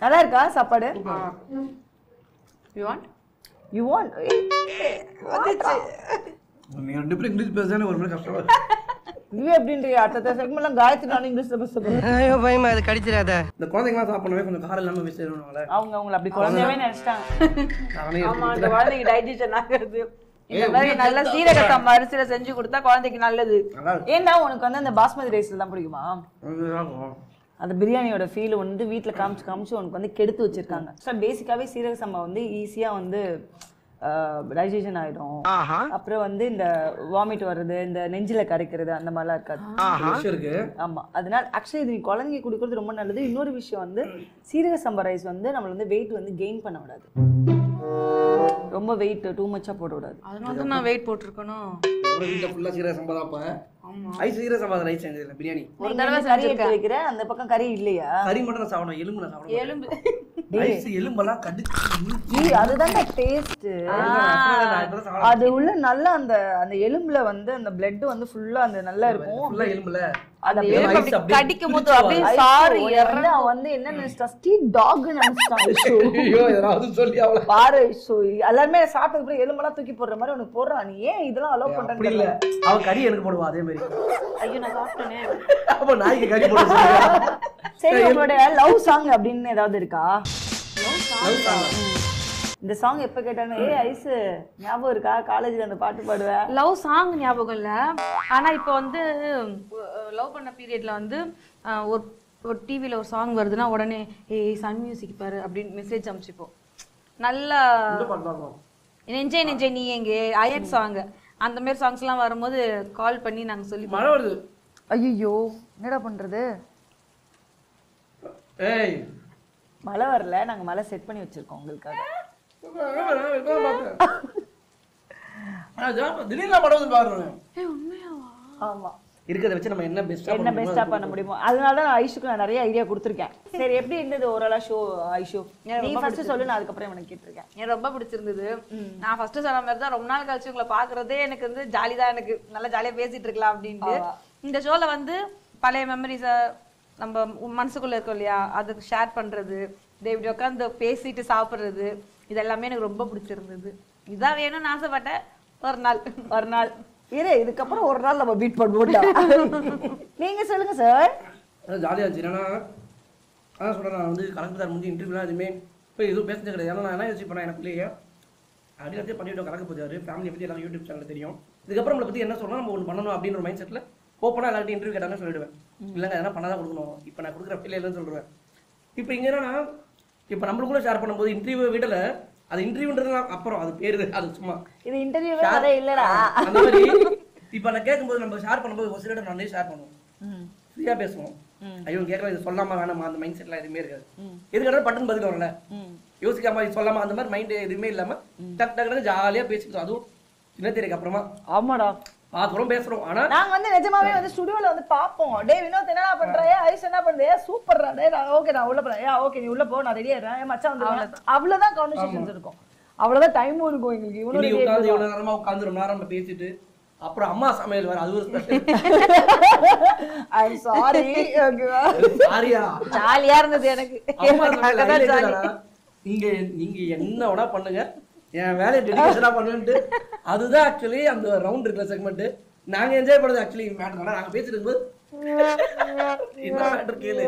நல்லா இருக்கா சாப்பாடு? You want you want? நீங்க 2 பேரும் இங்கிலீஷ் பேசுறதே ஒரு மாதிரி கஷ்டமா இருக்கு. இது எப்படின்றீங்க? அடுத்த செக்மெண்ட்லாம் காயத்ரி நான் இங்கிலீஷ்ல பேசுறேன். ஐயோ பயமா அது கடிச்சிடாத. இந்த குழந்தைங்கலாம் சாப்பிடவே கொஞ்சம் காரம் இல்லாம பேசுறாங்கல. அவங்கள அப்படி குழந்தையவே நினைச்சிட்டாங்க. ஆமா, அந்த குழந்தைக்கு டைஜஷன் ஆகுது. இந்த மாதிரி நல்ல சீரக சம்பா அரிசியில செஞ்சு கொடுத்தா குழந்தைக்கு நல்லது. ஏன்டா உனக்கு வந்து அந்த பாஸ்மதி ரைஸ்ல தான் பிடிக்குமா? அந்த பிரியாணியோட ஃபீல் வந்து வீட்டில் காமிச்சு உனக்கு வந்து கெடுத்து வச்சிருக்காங்க. ஸோ பேசிக்காவே சீரக சம்பா வந்து ஈஸியா வந்து டைஜஷன் ஆயிடும். அப்புறம் வந்து இந்த வாமிட் வர்றது, இந்த நெஞ்சில கரைக்கிறது அந்த மாதிரிலாம் இருக்காது. ஆமா, அதனால ஆக்சுவலி இது நீ குழந்தைங்க குடிக்கிறது ரொம்ப நல்லது. இன்னொரு விஷயம் வந்து சீரக சம்பா ரைஸ் வந்து நம்மள வந்து வெயிட் வந்து கெயின் பண்ண விடாது, ரொம்ப வெயிட் டூ மச்சா போட விடாது. அதனால தான் நான் வெயிட் போட்டுருக்கணும். ஒரு வீட்ல ஃபுல்லா சீரக சம்பா தான். அப்ப ஐஸ் சீரக சம்பா ரைஸ் செஞ்சதுல பிரியாணி ஒரு தடவை கறி எடுத்து வைக்கிறேன், அந்த பக்கம் கறி இல்லையா? கறி மட்டும் நான் சாப்பிடுவேன், எலும்பு நான் சாப்பிடுவேன். எலும்பு ஐஸ் எலும்பெல்லாம் கடிச்சு அதுதான் டேஸ்ட். அது உள்ள நல்ல அந்த அந்த எலும்புல வந்து அந்த பிளட் வந்து ஃபுல்லா அந்த நல்லா இருக்கும். ஃபுல்லா எலும்புல அந்த எலும்பு கடிக்கும் போது அப்படியே சாரி அவன் வந்து என்ன நினைச்சிட்டான், ஸ்ட்ரீட் டாக் நினைச்சிட்டான். ஐயோ ஏதாவது சொல்லி அவள பாரு எல்லாருமே சாப்பிட்டதுக்கு அப்புறம் எலும்பெல்லாம் தூக்கி போடுற மாதிரி உனக்கு போடுறான். நீ ஏன் இதெல்லாம் அலோவ் அப்படி இல்ல, அவ கறி எனக்கு போடுவா அதே மாதிரி. ஐயோ நான் சாப்பிட்டேனே. அப்ப நாய்க்கு கறி போடுவா. சரி, உங்களோட லவ் சாங் அப்படின்னு ஏதாவது இருக்கா? இந்த சாங் எப்ப கேட்டாலும் ஏய் ஐஸ் ஞாபகம் இருக்கா, காலேஜ்ல அந்த பாட்டு பாடுவேன். லவ் சாங் ஞாபகம் இல்ல, ஆனா இப்போ வந்து லவ் பண்ண பீரியட்ல வந்து ஒரு டிவில ஒரு சாங் வருதுன்னா உடனே ஏய் சன் மியூசிக் பாரு அப்படின்னு மெசேஜ் அனுப்பிச்சுப்போம். நல்லா நெஞ்சே நெஞ்சே நீ எங்கே அயன் சாங் அந்த மாதிரி சாங்ஸ் எல்லாம் வரும்போது கால் பண்ணி நாங்க சொல்லி மழை வருது. ஐயோ என்னடா பண்றது? ஏய் மழை வரல, நாங்க மழை செட் பண்ணி வச்சிருக்கோம் உங்களுக்காக. திடீர்னு படம் பாருங்க. ஆமா, இருக்கிறத வச்சு நம்ம என்ன பெஸ்டா பண்ண முடியுமோ. அதனால தான் ஐஷுக்கு நான் நிறைய ஐடியா கொடுத்துருக்கேன். சரி, எப்படி இருந்தது ஓரளா ஷோ ஐஷு? நீ ஃபர்ஸ்ட் சொல்லு, நான் அதுக்கப்புறம் எனக்கு கேட்டிருக்கேன். எனக்கு ரொம்ப பிடிச்சிருந்தது. நான் ஃபர்ஸ்ட் சொன்ன மாதிரி தான் ரொம்ப நாள் கழிச்சு உங்களை பாக்குறதே எனக்கு வந்து ஜாலி தான். எனக்கு நல்லா ஜாலியா பேசிட்டு இருக்கலாம் அப்படின்ட்டு இந்த ஷோல வந்து பழைய மெமரிஸை நம்ம மனசுக்குள்ள இருக்கோம் இல்லையா, அதுக்கு ஷேர் பண்றது, இப்படி உட்காந்து பேசிட்டு சாப்பிட்றது, இது எல்லாமே எனக்கு ரொம்ப பிடிச்சிருந்தது. இதான் வேணும்னு ஆசைப்பட்டேன். ஒரு நாள் இரு, இதுக்கப்புறம் ஒரு நாள் நம்ம பீட் பண்ணுவோம். நீங்க சொல்லுங்க சார். ஜாலியா இருந்துச்சு. என்னன்னா அதான் சொல்றேன், நான் வந்து கலெக்டர் சார் முடிஞ்சு இன்டர்வியூலாம் எதுவுமே இப்போ எதுவும் பேசுறது கிடையாது. ஏன்னா நான் என்ன யோசிச்சு பண்ணேன், எனக்குள்ளேயே அப்படியே பண்ணிவிட்டோம். கலக்க போச்சாரு ஃபேமிலியை பற்றி எல்லாம் யூடியூப் சேனல் தெரியும். இதுக்கப்புறம் நம்மளை பற்றி என்ன சொல்லணும், நம்ம ஒன்று பண்ணணும் அப்படின்னு ஒரு மைண்ட் செட்டில் ஓப்பனாக எல்லார்ட்டையும் இன்டர்வியூ கேட்டாங்கன்னு சொல்லிடுவேன். இல்லைங்க எதனா பண்ணாதான் கொடுக்கணும், இப்போ நான் கொடுக்குற ஃபீல் இல்லைன்னு சொல்லுவேன். இப்போ இங்கே என்னன்னா, இப்போ நம்மளுக்குள்ள ஷேர் பண்ணும்போது இன்டர்வியூ விடல, அது இன்டர்வியூன்றது அப்புறம் அது பேரு, அது சும்மா இது இன்டர்வியூவே இல்லடா அந்த மாதிரி. இப்போ நான் கேட்கும்போது நம்ம ஷேர் பண்ணும்போது ஒரு சில நானே ஷேர் பண்ணுவோம், ஃப்ரீயா பேசுவோம். ஐயோ கேட்கலாம், இது சொல்லாம வேணாமா, அந்த மைண்ட் செட்லாம் எதுவுமே இருக்காது. எதுக்காக பட்டன் பதில் வரல, யோசிக்காம இது சொல்லாம அந்த மாதிரி மைண்ட் எதுவுமே இல்லாம டக் டக்குன்னு ஜாலியா பேசிக்கிட்டோம். அதுவும் சின்ன தேதிக்கு அப்புறமா ஆமாடா பாக்குறோம் பேசுறோம். ஆனா நாங்க வந்து நிஜமாவே வந்து ஸ்டுடியோல வந்து பாப்போம். டே வினோத் என்னடா பண்றே, ஐஸ் என்ன பண்றே, சூப்பர்டா, டே நான் ஓகே நான் உள்ள போறேன், ஓகே நீ உள்ள போ, நான் ரெடியா இருக்கேன், மச்சான் வந்து அவ்வளவுதான் கான்வர்சேஷன்ஸ் இருக்கும். அவ்வளவுதான் டைமும் இருக்கும் எங்களுக்கு. இன்னைக்கு உட்காந்து இவனோட இவ்வளவு நேரமா உட்காந்து ரொம்ப நேரம் நம்ம பேசிட்டு அப்புறம் அம்மா சமையல் வேற அது ஒரு ஸ்பெஷல். I am sorry. ஓகேவா, சாரியா ஜாலியா இருந்தது எனக்கு. அம்மா சமையல் highlight தானா? நீங்க என்ன வேணா பண்ணுங்க, என் வேலையை டெடிகேஷனா பண்ணுன்ட்டு. அதுதான் ஆக்சுவலி அந்த ரவுண்ட் இருக்கிற செக்மெண்ட். நாங்க என்ஜாய் பண்ணது ஆக்சுவலி மேட்டர். நாங்க பேசிட்டு இருக்கும்போது என்ன மேட்டர் கேளு,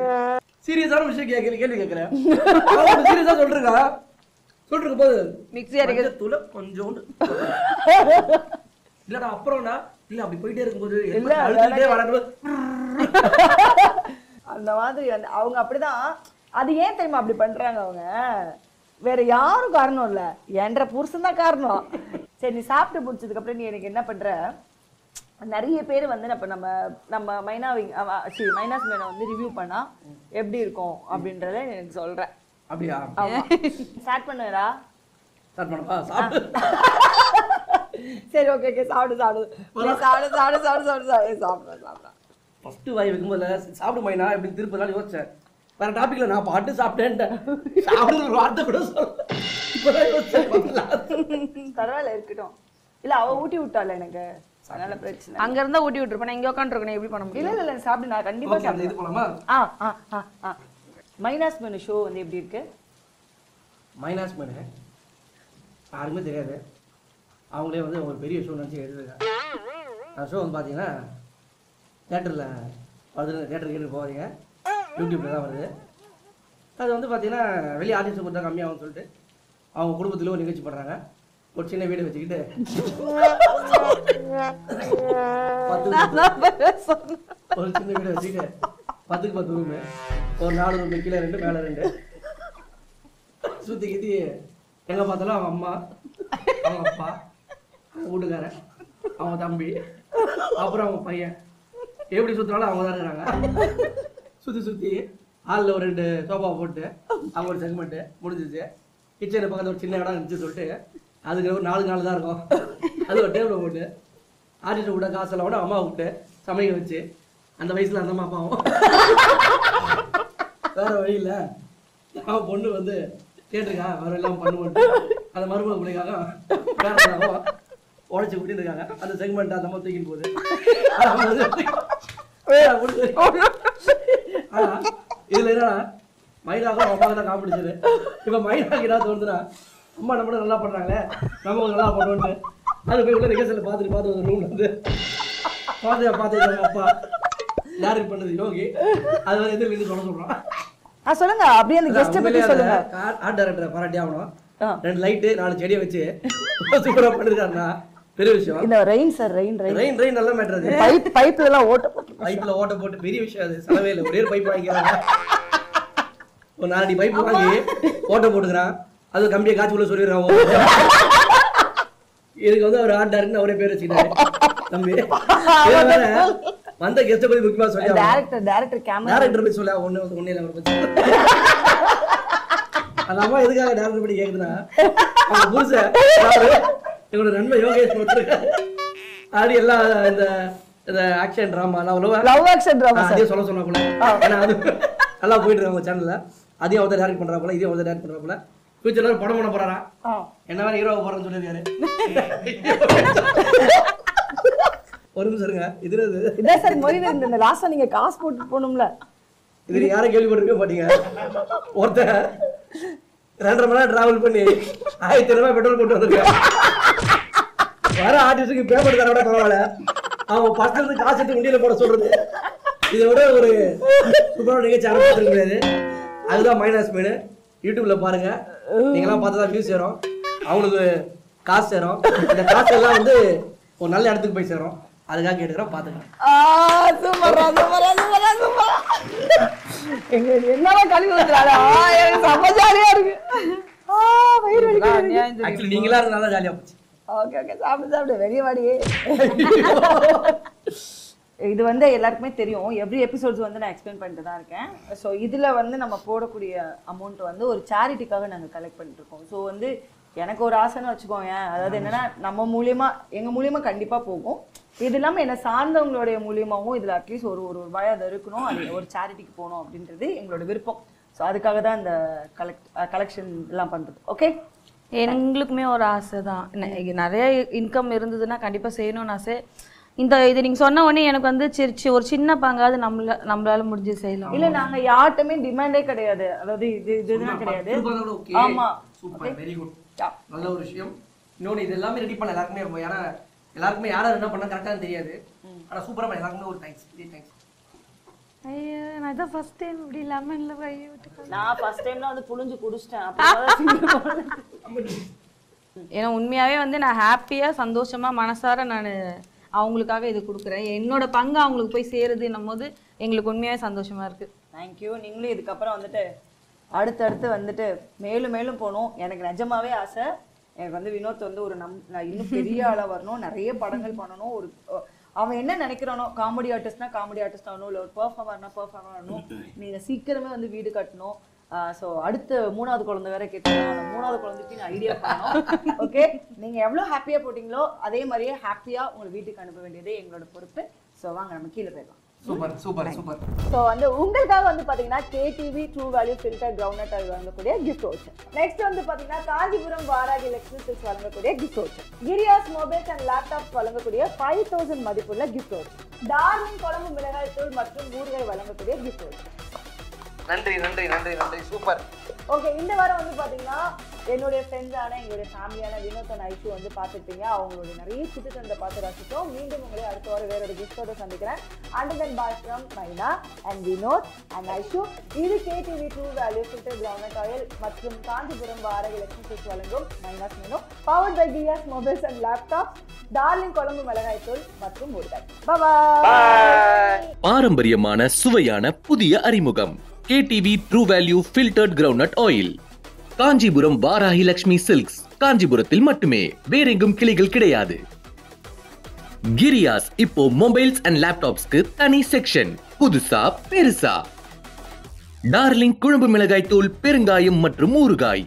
சீரியஸான விஷயம் கேள்வி கேட்கிறேன். சீரியஸா சொல்லிருக்க போது மிக்ஸி அரைக்க தூள கொஞ்சோண்டு இல்லடா அப்புறம்னா இல்ல அப்படி போயிட்டே இருக்கும்போது அந்த மாதிரி அவங்க அப்படிதான். அது ஏன் தெரியுமா அப்படி பண்றாங்க அவங்க? வேற யாரும் காரணம் இல்ல, என்ற புருஷன் தான் காரணம். சரி, நீ சாப்பிட்டு முடிச்சதுக்கு அப்புறம் நீ எனக்கு என்ன பண்ற, நிறைய பேர் வந்து நம்ம மைனாஸ் மேனை வந்து ரிவ்யூ பண்ணா எப்படி இருக்கும் அப்படின்றத எனக்கு சொல்றேன். அப்படியா? ஸ்டார்ட் பண்ணுறா? ஸ்டார்ட் பண்ணப்பா, சாப்பிடு. சரி, ஓகே ஓகே, சாப்பிடு. ஃபர்ஸ்ட் வாய் வைக்கும்போது சாப்பிடு மைனா எப்படி திருப்பி யோசிச்சேன். வேற டாபிக்ல நான் பாட்டு சாப்பிட்டேன்ட்டேன். சாப்பிடுற ஒரு வார்த்தை கூட சொல்ல இப்பதான் யோசிச்சேன். பரவாயில்ல, இருக்கட்டும். இல்ல அவ ஊட்டி விட்டால எனக்கு, அதனால பிரச்சனை. அங்க இருந்தா ஊட்டி விட்டுருப்பேன், இங்க உட்காந்துருக்கேன், எப்படி பண்ண முடியும்? இல்ல சாப்பிடு, நான் கண்டிப்பா சாப்பிடுறேன். இது போலாமா? மைனாஸ் மெனு ஷோ வந்து எப்படி இருக்கு? மைனாஸ் மெனு யாருக்குமே தெரியாது. அவங்களே வந்து ஒரு பெரிய ஷோ நினச்சி எடுத்துருக்காங்க. அந்த ஷோ வந்து பார்த்தீங்கன்னா தேட்டரில் வருது. தேட்டருக்கு போவாதீங்க, யூடியூப்பில் தான் வருது. அது வந்து பார்த்தீங்கன்னா வெளியே ஆர்டிஸ்ட் கொடுத்தா கம்மியாகும்னு சொல்லிட்டு அவங்க குடும்பத்தில் ஒரு நிகழ்ச்சி பண்ணுறாங்க. ஒரு சின்ன வீடு வச்சுக்கிட்டு ஒரு சின்ன வீடு வச்சுக்கிட்டு 10க்கு 10 ரூமு, ஒரு 4 ரூமு, கீழே 2 மேலே 2, சுற்றி கித்தி எங்கே பார்த்தாலும் அவங்க அம்மா, அவங்க அப்பா, அவங்க வீட்டுக்காரன், அவங்க தம்பி, அப்புறம் அவங்க பையன், எப்படி சுற்றினாலும் அவங்க தான் இருக்கிறாங்க. சுற்றி ஹாலில் ஒரு 2 சோஃபா போட்டு அவங்க ஒரு செக்மெண்ட்டு முடிஞ்சிச்சு. கிச்சனை பக்கத்தில் ஒரு சின்ன இடம் இருந்துச்சு சொல்லிட்டு அதுக்கு ஒரு 4 நாள் தான் இருக்கும். அது ஒரு டேபிளை போட்டு ஆர்டிஸ்ட்டை விட காசெல்லாம் விட அம்மா விட்டு சமைக்க வச்சு, அந்த வயசில் அந்த அம்மா அப்பாவும் வேற வழி இல்லை, அவன் பொண்ணு வந்து கேட்டிருக்கா வேற எல்லாம் பண்ணுவோம். அந்த மருமக பிள்ளைக்காக வேற உழைச்சி விட்டு இருக்காங்க. அந்த செக்மெண்ட் அந்த மாதிரி தூக்கின்னு போகுது. இதுல என்ன மைனாக்கும் அம்மாவுக்கு தான் காம்படிஷனு. இப்ப மைனாக்கு என்ன தோணுதுன்னா, அம்மா நம்ம நல்லா பண்றாங்களே, நம்ம நல்லா பண்ணுவோம்னு அது போய் உள்ள ரிகர்சல் பார்த்துட்டு ஒரு ரூம்ல வந்து பார்த்து அப்பா யாருக்கு பண்ணது யோகி, அது வந்து எதிர்த்து இருந்து சொல்றான். சொல்லுங்க, அப்படியே அந்த கெஸ்ட் பத்தி சொல்லுங்க. ஆர்ட் டைரக்டரை பாராட்டி ஆகணும். 2 லைட்டு 4 செடியை வச்சு சூப்பரா பண்ணிருக்காருன்னா பெரிய விஷயம். இந்த ரெயின் சார், ரெயின் நல்ல மேட்டர். அது பைப்ல எல்லாம் பைப்ல ஓட்ட போட்டு பெரிய விஷயம். அது செலவே இல்லை, ஒரே பைப் வாங்கிக்கிறாங்க. ஒரு 4 அடி பைப் வாங்கி ஓட்ட போட்டுக்கிறான். அது கம்பியை காய்ச்சி உள்ள சொல்லிடுறான். இதுக்கு வந்து அவர் ஆர்ட் டைரக்டர் அவரே பேர் வச்சுக்கிட்டாரு தம்பி. வந்த கெஸ்ட் பத்தி முக்கியமா சொல்லி டைரக்டர் போய் சொல்ல ஒண்ணு இல்லை அவரை பத்தி. அந்த அம்மா எதுக்காக டைரக்டர் படி கேக்குதுன்னா, அவங்க புருஷன் எங்களோட நன்மை யோகேஷ் போட்டிருக்காரு. அப்படி எல்லாம் இந்த action drama love action drama அதையும் சொல்ல சொன்னா போல. ஏன்னா அது நல்லா போயிட்டு இருக்காங்க உங்க சேனல்ல. அதையும் அவர்தான் டைரக்ட் பண்றா போல, இதையும் அவர்தான் டைரக்ட் பண்றா போல. ஃபியூச்சர்ல படம் பண்ண போறாரா, என்ன வேற ஹீரோ போறேன்னு சொல்லிருக்காரு. ஒரு நிமிஷம் இருங்க. இதான் சார் மொழியில இந்த லாஸ்டா நீங்க காசு போட்டு போகணும்ல. இது யாரும் கேள்விப்பட்டிருக்க மாட்டீங்க. ஒருத்தர் 2.5 மணி நேரம் டிராவல் பண்ணி 1000 ரூபாய் பெட்ரோல் போட்டு வந்திருக்கேன். வர ஆர்டிஸ்டுக்கு பேமெண்ட் தர விட பரவாயில்ல, அவன் பசங்களுக்கு காசு எடுத்து உண்டியில போட சொல்றது. இதை விட ஒரு சூப்பரான நிகழ்ச்சி ஆரம்பிச்சிருக்க முடியாது. அதுதான் மைனாஸ் மெனு. யூடியூப்ல பாருங்க, நீங்களாம் பார்த்தா வியூஸ் சேரும், அவங்களுக்கு காசு சேரும். இந்த காசு எல்லாம் வந்து ஒரு நல்ல இடத்துக்கு போய் சேரும். அதுக்காக கேட்டுக்கிறோம், பாத்துக்கலாம். என்னவா கழுவி வந்துறாரா, எனக்கு செம்ம ஜாலியா இருக்கு. வயிறு வலிக்குது. ஆக்சுவலி நீங்களா இருந்தா ஜாலியா போச்சு. ஓகே ஓகே, சாப்பிடு வெளியே வாடி. இது வந்து எல்லாருக்குமே தெரியும். எவ்ரி எபிசோட்ஸ் வந்து நான் எக்ஸ்பிளைன் பண்ணிட்டு தான் இருக்கேன். ஸோ இதில் வந்து நம்ம போடக்கூடிய அமௌண்ட் வந்து ஒரு சேரிட்டிக்காக நாங்கள் கலெக்ட் பண்ணிட்டு இருக்கோம். ஸோ வந்து எனக்கு ஒரு ஆசைன்னு வச்சுக்கோங்க, அதாவது என்னன்னா நம்ம மூலியமா எங்கள் மூலியமா கண்டிப்பாக போகும். இது இல்லாமல் என்னை சார்ந்தவங்களுடைய மூலியமாகவும் இதில் அட்லீஸ்ட் ஒரு ரூபாய் அது இருக்கணும், அது ஒரு சேரிட்டிக்கு போகணும் அப்படின்றது எங்களோட விருப்பம். ஸோ அதுக்காக தான் இந்த கலெக்ஷன் எல்லாம் பண்ணுறது. ஓகே, எங்களுக்குமே ஒரு ஆசை தான். நிறைய இன்கம் இருந்ததுன்னா கண்டிப்பா செய்யணும்னு ஆசை. இது நீங்க சொன்ன உடனே எனக்கு வந்து சரி ஒரு சின்ன பங்காவது நம்மளால முடிஞ்சு செய்யலாம். இல்ல நாங்க யார்ட்டுமே டிமாண்டே கிடையாது, அதாவது இதுதான் கிடையாது. ஆமா சூப்பர், வெரி குட், நல்ல ஒரு விஷயம். இன்னொன்று இது எல்லாமே ரெடி பண்ண எல்லாருக்குமே ஏன்னா எல்லாருக்குமே யாரும் என்ன பண்ண கரெக்டாக தெரியாது. ஆனா சூப்பரா பண்ண எல்லாருக்குமே ஒரு தேங்க்ஸ், வெரி தேங்க்ஸ். ஐயோ நான் இதான் ஃபர்ஸ்ட் டைம் இப்படி லெமன்ல கையை விட்டு நான் ஃபர்ஸ்ட் டைம்ல வந்து புளிஞ்சு குடிச்சிட்டேன். ஏன்னா உண்மையாவே வந்து நான் ஹாப்பியா சந்தோஷமா மனசார நான் அவங்களுக்காக இது கொடுக்குறேன். என்னோட பங்கு அவங்களுக்கு போய் சேருதுன்னும் போது எங்களுக்கு உண்மையாவே சந்தோஷமா இருக்கு. தேங்க்யூ. நீங்களும் இதுக்கப்புறம் வந்துட்டு அடுத்தடுத்து வந்துட்டு மேலும் மேலும் போகணும். எனக்கு நிஜமாவே ஆசை. எனக்கு வந்து வினோத் வந்து நான் இன்னும் பெரிய ஆளா வரணும், நிறைய படங்கள் பண்ணணும். அவன் என்ன நினைக்கிறானோ, காமெடி ஆர்டிஸ்ட்னா காமெடி ஆர்டிஸ்ட் ஆகணும், இல்லை ஒரு பெர்ஃபார்மர்னா பெர்ஃபார்மர் ஆகணும். நீங்க சீக்கிரமே வந்து வீடு கட்டணும். ஸோ அடுத்து 3வது குழந்தை வேற கேட்டாங்க. அந்த 3வது குழந்தைக்கு நான் ஐடியா பண்ணணும். ஓகே, நீங்க எவ்வளவு ஹாப்பியா போட்டீங்களோ அதே மாதிரியே ஹாப்பியா உங்களை வீட்டுக்கு அனுப்ப வேண்டியது எங்களோட பொறுப்பு. ஸோ வாங்க நம்ம கீழே போயிடலாம். Super super super. ஸோ வந்து உங்களுக்காக வந்து பார்த்தீங்கன்னா KTV true value filter ground oil வழங்கக்கூடிய கிஃப்ட் வவுச்சர். நெக்ஸ்ட் வந்து பார்த்தீங்கன்னா காஞ்சிபுரம் வாராகி லக்ஷ்மி சில்க்ஸ் வழங்கக்கூடிய gift voucher. Giriias mobiles and laptops வழங்கக்கூடிய 5000 மதிப்புள்ள கிஃப்ட் வவுச்சர். டார்லிங் குழம்பு மிளகாய் தூள் மற்றும் ஊறுகாய் வழங்கக்கூடிய கிஃப்ட் வவுச்சர். நன்றி நன்றி நன்றி நன்றி, சூப்பர். ஓகே, இந்த வாரம் வந்து பார்த்தீங்கன்னா என்னுடைய ஃப்ரெண்ட்ஸான எங்களுடைய ஃபேமிலியான வினோத் அண்ட் ஐஷு வந்து பார்த்துருப்பீங்க. அவங்களுடைய நிறைய சுற்றுச்சந்தை பார்த்து ரசித்தோம். மீண்டும் உங்களை அடுத்த வாரம் வேற ஒரு கிஃப்டோட சந்திக்கிறேன். And then bye from Maina and Vinod and Aishu. இது KTV true value filter ground oil மற்றும் காஞ்சிபுரம் வாராகி லக்ஷ்மி சில்க்ஸ் வழங்கும் மைனாஸ் menu powered by Giriias mobiles and laptop, darling குழம்பு மிளகாய் தூள் மற்றும் ஊறுகாய். பாய். பாரம்பரியமான சுவையான புதிய அறிமுகம் KTV true value filtered ground oil. Kanchipuram Varahi Lakshmi silks, காஞ்சிபுரத்தில் மட்டுமே, வேறெங்கும் கிளைகள் கிடையாது. கிரியாஸ் இப்போ மொபைல்ஸ் அண்ட் லேப்டாப்ஸ்க்கு தனி செக்ஷன், புதுசா பெருசா. டார்லிங் குழம்பு மிளகாய் தூள், பெருங்காயம் மற்றும் ஊறுகாய்